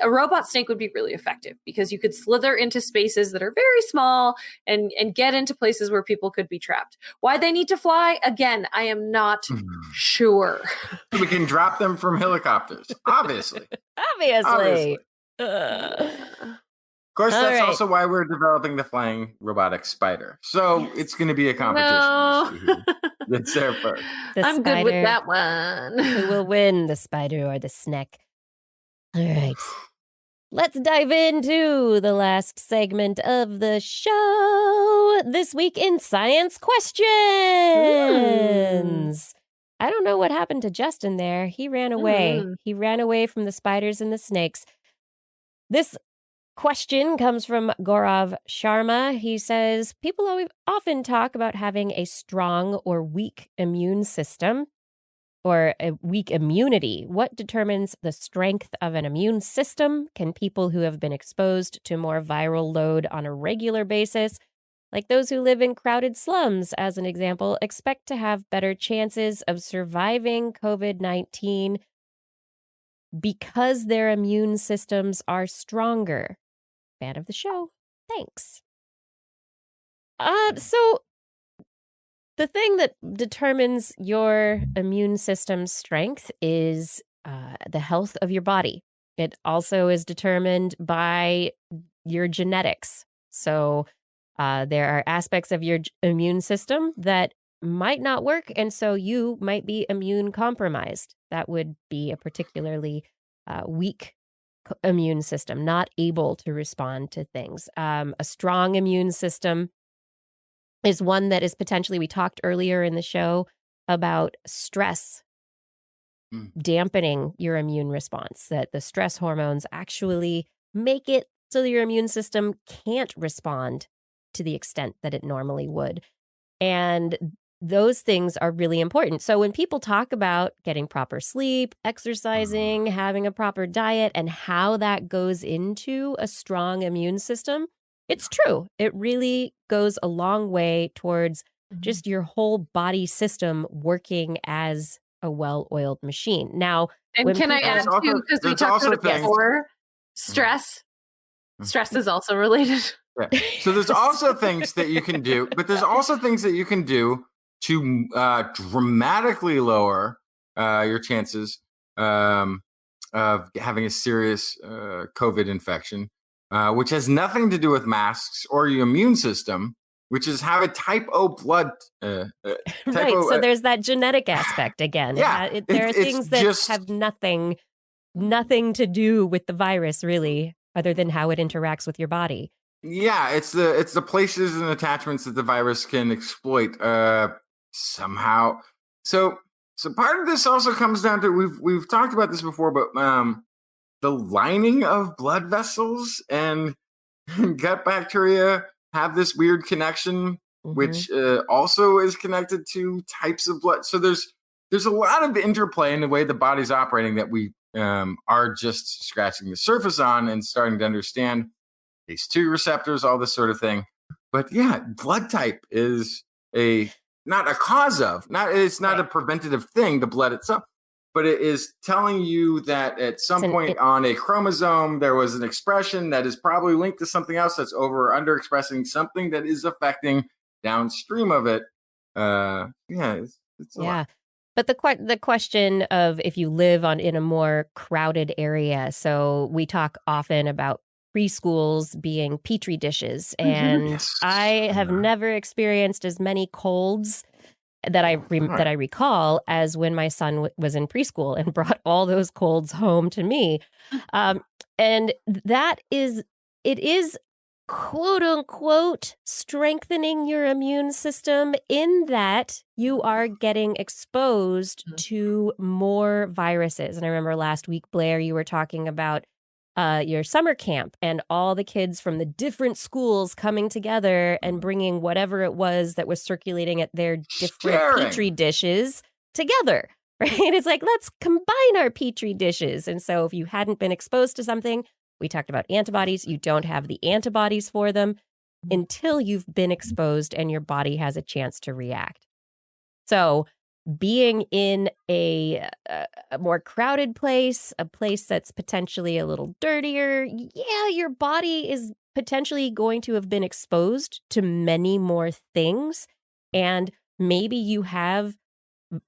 robot snake would be really effective because you could slither into spaces that are very small and get into places where people could be trapped. Why they need to fly? Again, I am not sure. We can drop them from helicopters, obviously. Obviously. Of course, that's also why we're developing the flying robotic spider. So it's going to be a competition. No. It's there first. I'm good with that one. Who will win, the spider or the snake? All right. Let's dive into the last segment of the show. This week in Science Questions. I don't know what happened to Justin there. He ran away. Mm. He ran away from the spiders and the snakes. This question comes from Gaurav Sharma. He says, people often talk about having a strong or weak immune system or a weak immunity. What determines the strength of an immune system? Can people who have been exposed to more viral load on a regular basis, like those who live in crowded slums, as an example, expect to have better chances of surviving COVID-19 because their immune systems are stronger? Fan of the show. Thanks. So the thing that determines your immune system's strength is the health of your body. It also is determined by your genetics. So there are aspects of your immune system that might not work, and so you might be immune compromised. That would be a particularly weak immune system, not able to respond to things. A strong immune system is one that is potentially, we talked earlier in the show about stress dampening your immune response, that the stress hormones actually make it so that your immune system can't respond to the extent that it normally would. And those things are really important. So when people talk about getting proper sleep, exercising, having a proper diet, and how that goes into a strong immune system, it's true. It really goes a long way towards just your whole body system working as a well-oiled machine. Now, and can I add too, because we talked about it before, stress. Stress is also related. Yeah. So there's also things that you can do, but there's also things that you can do to dramatically lower your chances of having a serious COVID infection, which has nothing to do with masks or your immune system, which is have a type O blood. Right. So there's that genetic aspect again. Yeah. There are things that have nothing to do with the virus, really, other than how it interacts with your body. Yeah, it's the places and attachments that the virus can exploit somehow. So part of this also comes down to we've talked about this before, but the lining of blood vessels and gut bacteria have this weird connection, which also is connected to types of blood. So there's a lot of interplay in the way the body's operating that we are just scratching the surface on and starting to understand. ACE2 receptors, all this sort of thing. But yeah, blood type is not a cause of, it's not a preventative thing, the blood itself, but it is telling you that at some point on a chromosome, there was an expression that is probably linked to something else that's over or under expressing something that is affecting downstream of it. It's a lot. But the question of if you live in a more crowded area, so we talk often about preschools being petri dishes, and I have never experienced as many colds that I recall as when my son was in preschool and brought all those colds home to me, and it is quote unquote strengthening your immune system in that you are getting exposed to more viruses. And I remember last week, Blair, you were talking about your summer camp and all the kids from the different schools coming together and bringing whatever it was that was circulating at their different petri dishes together, right? It's like, let's combine our petri dishes. And so if you hadn't been exposed to something, we talked about antibodies, you don't have the antibodies for them until you've been exposed and your body has a chance to react. So being in a more crowded place, a place that's potentially a little dirtier, your body is potentially going to have been exposed to many more things. And maybe you have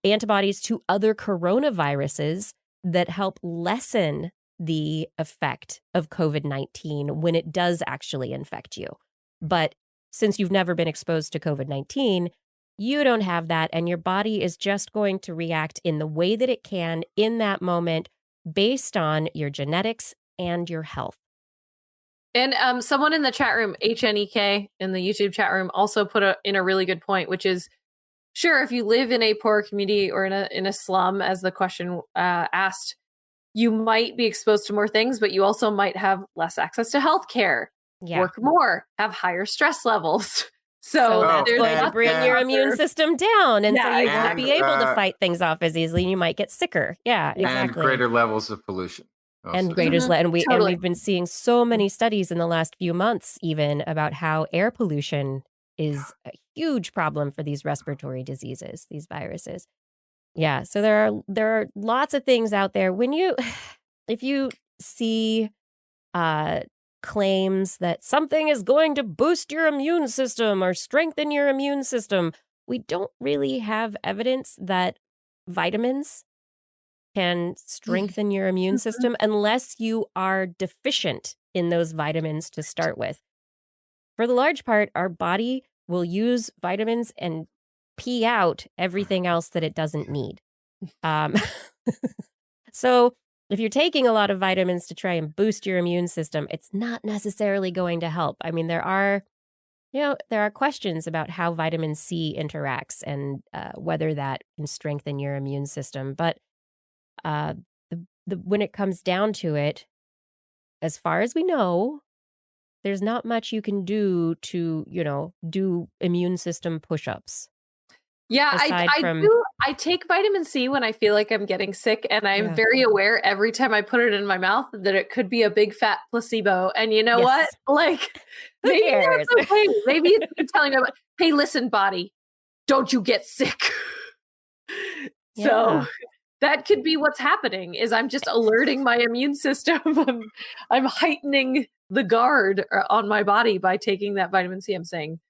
antibodies to other coronaviruses that help lessen the effect of COVID-19 when it does actually infect you. But since you've never been exposed to COVID-19, you don't have that, and your body is just going to react in the way that it can in that moment based on your genetics and your health. And someone in the chat room, HNEK, in the YouTube chat room, also put in a really good point, which is sure, if you live in a poor community or in a slum, as the question asked, you might be exposed to more things, but you also might have less access to healthcare, work more, have higher stress levels. So that's there's going to bring your immune system down. And so you won't be able to fight things off as easily. You might get sicker. Yeah, exactly. And greater levels of pollution. And we've been seeing so many studies in the last few months even about how air pollution is a huge problem for these respiratory diseases, these viruses. Yeah, so there are lots of things out there. If you see claims that something is going to boost your immune system or strengthen your immune system, we don't really have evidence that vitamins can strengthen your immune system unless you are deficient in those vitamins to start with. For the large part, our body will use vitamins and pee out everything else that it doesn't need. So if you're taking a lot of vitamins to try and boost your immune system, it's not necessarily going to help. I mean, there are questions about how vitamin C interacts and whether that can strengthen your immune system. But when it comes down to it, as far as we know, there's not much you can do to, do immune system push-ups. Yeah, I take vitamin C when I feel like I'm getting sick, and I'm very aware every time I put it in my mouth that it could be a big fat placebo. And you know what? Like, maybe that's okay. Maybe it's telling me, hey, listen, body, don't you get sick. So that could be what's happening, is I'm just alerting my immune system. I'm heightening the guard on my body by taking that vitamin C. I'm saying,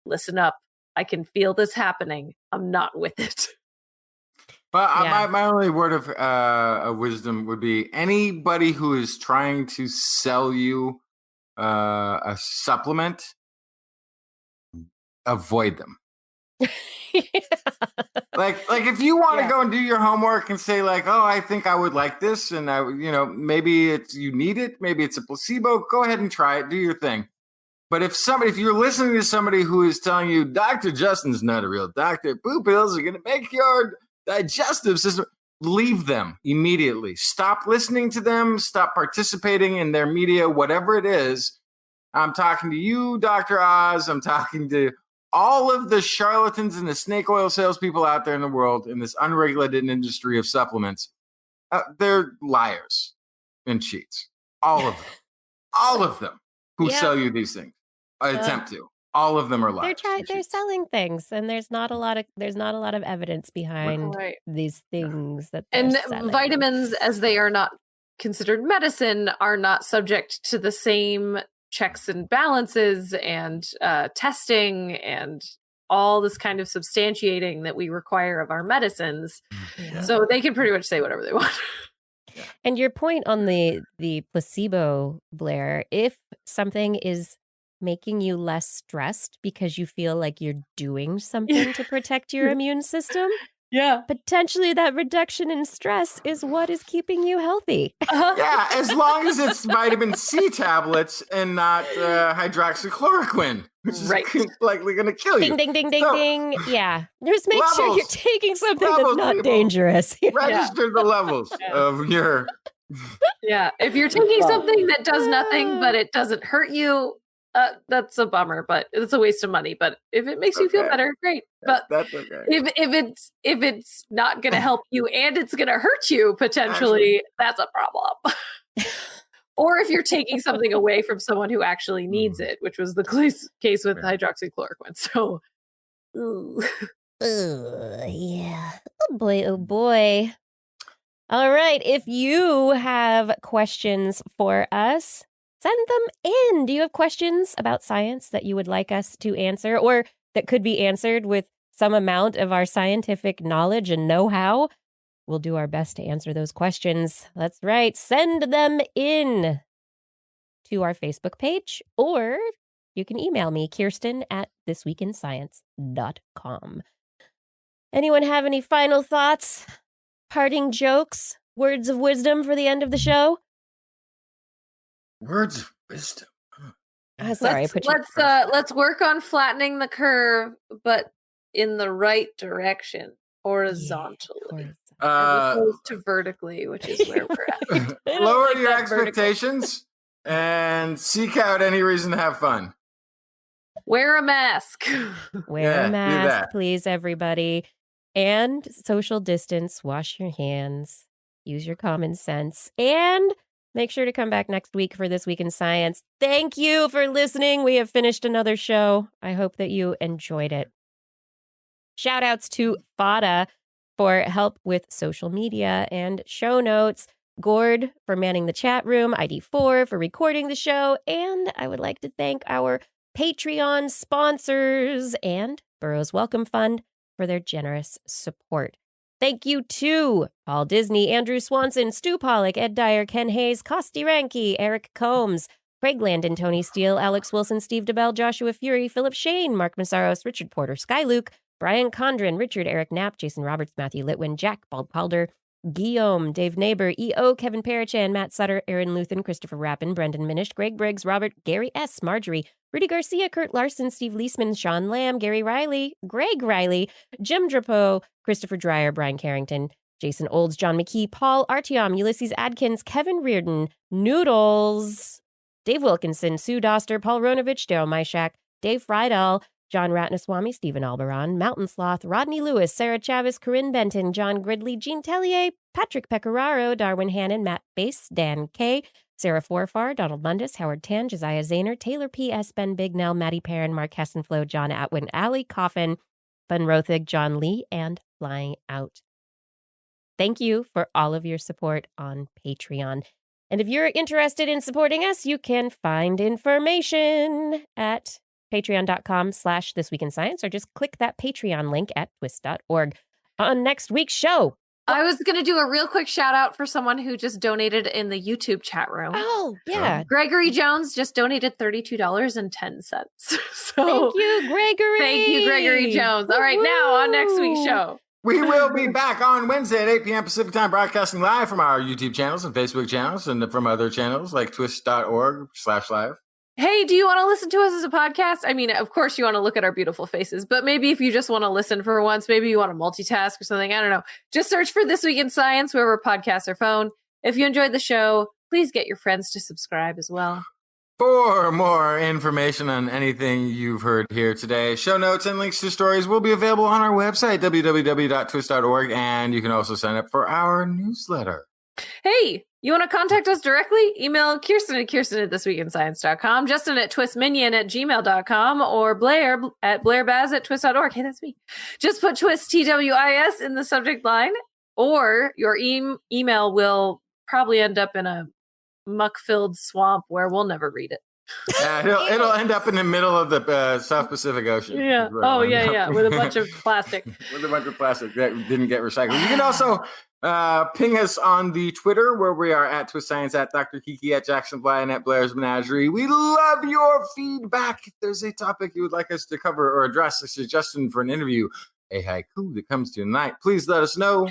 listen up. I can feel this happening. I'm not with it. Well, my only word of wisdom would be anybody who is trying to sell you a supplement, avoid them. Like if you want to go and do your homework and say like, oh, I think I would like this, and maybe you need it, maybe it's a placebo. Go ahead and try it. Do your thing. But if you're listening to somebody who is telling you Dr. Justin's not a real doctor, boo pills are going to make your digestive system, leave them immediately. Stop listening to them. Stop participating in their media, whatever it is. I'm talking to you, Dr. Oz. I'm talking to all of the charlatans and the snake oil salespeople out there in the world in this unregulated industry of supplements. They're liars and cheats. All of them. All of them who sell you these things. Attempt to. All of them are liars. They're selling things, and there's not a lot of evidence behind these things that they're selling. Vitamins, as they are not considered medicine, are not subject to the same checks and balances and testing and all this kind of substantiating that we require of our medicines. So they can pretty much say whatever they want. And your point on the placebo, Blair, if something is making you less stressed because you feel like you're doing something to protect your immune system, potentially that reduction in stress is what is keeping you healthy. Yeah, as long as it's vitamin C tablets and not hydroxychloroquine, which is likely going to kill you. Ding, ding, ding, ding, ding. Yeah. Just make sure you're taking something that's not dangerous. Register the levels of your... If you're taking something that does nothing, but it doesn't hurt you, that's a bummer, but it's a waste of money. But if it makes you feel better, great. But that's okay. If it's not going to help you and it's going to hurt you potentially, that's a problem. Or if you're taking something away from someone who actually needs it, which was the case with hydroxychloroquine. So, yeah. Oh boy, oh boy. All right. If you have questions for us, send them in. Do you have questions about science that you would like us to answer, or that could be answered with some amount of our scientific knowledge and know-how? We'll do our best to answer those questions. That's right. Send them in to our Facebook page, or you can email me, Kirsten at thisweekinscience.com. Anyone have any final thoughts, parting jokes, words of wisdom for the end of the show? Words of wisdom. Sorry, let's work on flattening the curve, but in the right direction horizontally. As opposed to vertically, which is where we're at. Lower like your that vertical. expectations and seek out any reason to have fun. Wear a mask. Wear Yeah, a do mask, that. please, everybody. And social distance, wash your hands, use your common sense, and make sure to come back next week for This Week in Science. Thank you for listening. We have finished another show. I hope that you enjoyed it. Shout outs to Fada for help with social media and show notes, Gord for manning the chat room, ID4 for recording the show, and I would like to thank our Patreon sponsors and Burroughs Welcome Fund for their generous support. Thank you to Paul Disney, Andrew Swanson, Stu Pollock, Ed Dyer, Ken Hayes, Costi Ranke, Eric Combs, Craig Landon, Tony Steele, Alex Wilson, Steve DeBell, Joshua Fury, Philip Shane, Mark Massaros, Richard Porter, Sky Luke, Brian Condren, Richard Eric Knapp, Jason Roberts, Matthew Litwin, Jack Baldpalder, Guillaume, Dave Neighbor, E.O., Kevin Parachan, Matt Sutter, Aaron Luthen, Christopher Rappin, Brendan Minish, Greg Briggs, Robert, Gary S., Marjorie, Rudy Garcia, Kurt Larson, Steve Leisman, Sean Lamb, Gary Riley, Greg Riley, Jim Drapeau, Christopher Dreyer, Brian Carrington, Jason Olds, John McKee, Paul Artyom, Ulysses Adkins, Kevin Reardon, Noodles, Dave Wilkinson, Sue Doster, Paul Ronovich, Daryl Myshak, Dave Friedel, John Ratnaswamy, Stephen Alberon, Mountain Sloth, Rodney Lewis, Sarah Chavez, Corinne Benton, John Gridley, Jean Tellier, Patrick Pecoraro, Darwin Hannon, Matt Bass, Dan K., Sarah Forfar, Donald Mundus, Howard Tan, Josiah Zahner, Taylor P.S., Ben Bignell, Maddie Perrin, Mark Hessenflow, John Atwin, Allie Coffin, Ben Rothig, John Lee, and Flying Out. Thank you for all of your support on Patreon. And if you're interested in supporting us, you can find information at patreon.com/thisweekinscience or just click that Patreon link at twis.org. On next week's show. I was going to do a real quick shout out for someone who just donated in the YouTube chat room. Oh, yeah. Gregory Jones just donated $32.10. So Thank you, Gregory. Thank you, Gregory Jones. All right, now on next week's show. We will be back on Wednesday at 8 p.m. Pacific Time, broadcasting live from our YouTube channels and Facebook channels and from other channels like twist.org/live. Hey, do you want to listen to us as a podcast? I mean, of course you want to look at our beautiful faces, but maybe if you just want to listen for once, maybe you want to multitask or something. I don't know. Just search for This Week in Science wherever podcasts are found. If you enjoyed the show, please get your friends to subscribe as well. For more information on anything you've heard here today, show notes and links to stories will be available on our website, www.twist.org, and you can also sign up for our newsletter. Hey, you want to contact us directly? Email Kirsten at thisweekinscience.com, Justin at twistminion@gmail.com, or Blair at blairbaz@twist.org. Hey, that's me. Just put twist, TWIS, in the subject line, or your email will probably end up in a muck-filled swamp where we'll never read it. Yeah, it'll end up in the middle of the South Pacific Ocean. Yeah. Oh, yeah. With a bunch of plastic. With a bunch of plastic that didn't get recycled. You can also ping us on the Twitter, where we are at Twist Science, at Dr. Kiki, at Jackson Fly, and at Blair's Menagerie. We love your feedback. If there's a topic you would like us to cover or address, a suggestion for an interview, a haiku that comes to tonight, please let us know.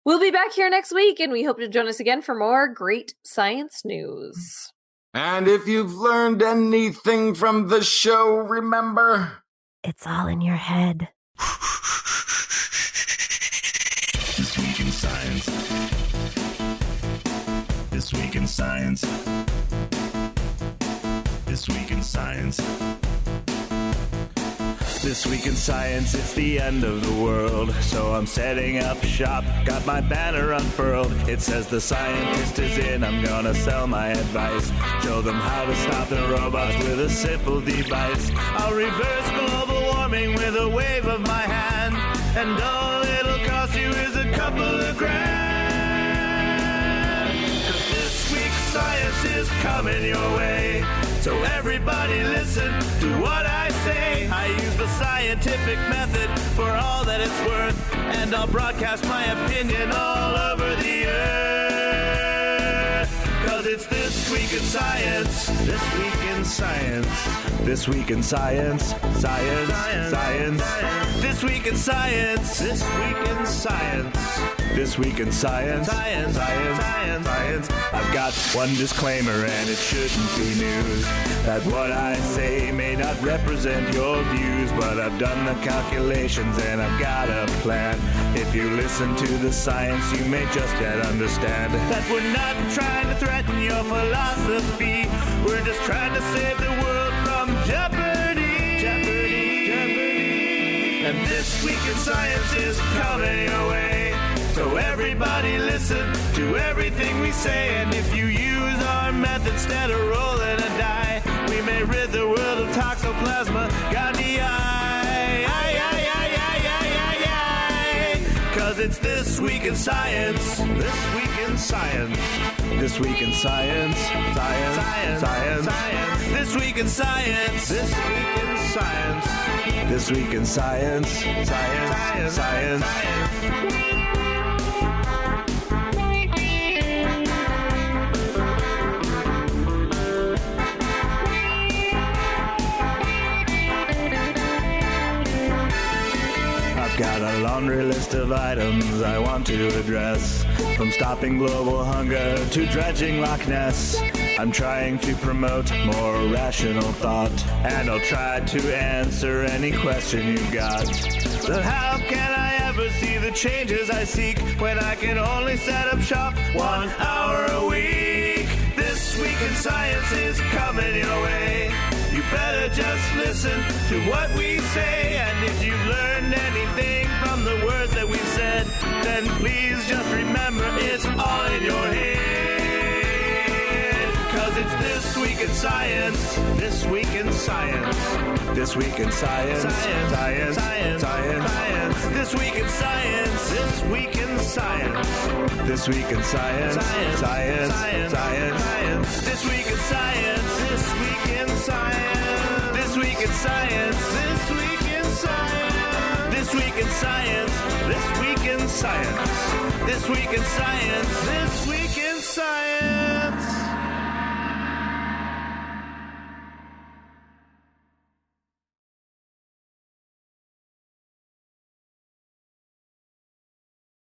We'll be back here next week, and we hope to join us again for more great science news. And if you've learned anything from the show, remember, it's all in your head. This Week in Science. This Week in Science. This Week in Science. This Week in Science, it's the end of the world. So I'm setting up shop, got my banner unfurled. It says the scientist is in, I'm gonna sell my advice. Show them how to stop the robots with a simple device. I'll reverse global warming with a wave of my hand. And all it'll cost you is a couple of grand. 'Cause this week's science is coming your way. So everybody listen to what I say. I use the scientific method for all that it's worth, and I'll broadcast my opinion all over the earth. 'Cause it's This Week in Science. This Week in Science. This Week in Science. Science. Science. This Week in Science. This Week in Science. This Week in Science. Science. Science. Science. I've got got one disclaimer, and it shouldn't be news, that what I say may not represent your views, but I've done the calculations and I've got a plan. If you listen to the science, you may just yet understand that we're not trying to threaten your philosophy. We're just trying to save the world from jeopardy. Jeopardy, jeopardy. And this week in science is coming your way. So everybody listen to everything we say. And if you use our method instead of rolling a die, we may rid the world of toxoplasma gondii. Cause it's This Week in Science. This Week in Science. This Week in Science. Science. Science. Science. Science. This Week in Science. This Week in Science. This Week in Science. Science. Science. Science. Science. Got a laundry list of items I want to address, from stopping global hunger to dredging Loch Ness. I'm trying to promote more rational thought, and I'll try to answer any question you've got. So how can I ever see the changes I seek when I can only set up shop 1 hour a week? This Week in Science is coming your way. You better just listen to what we say, and if you've learned anything from the words that we've said, then please just remember it's all in your head. Cause it's This Week in Science. This Week in Science. This Week in Science. Science. Science. Science. Science. Science. This Week in Science. This Week in Science. This Week in Science. Science. Science. Science. Science. This Week in Science. This Week in Science. This Week in Science. This Week in Science. This Week in Science. This Week in Science. This Week in Science. This Week in Science.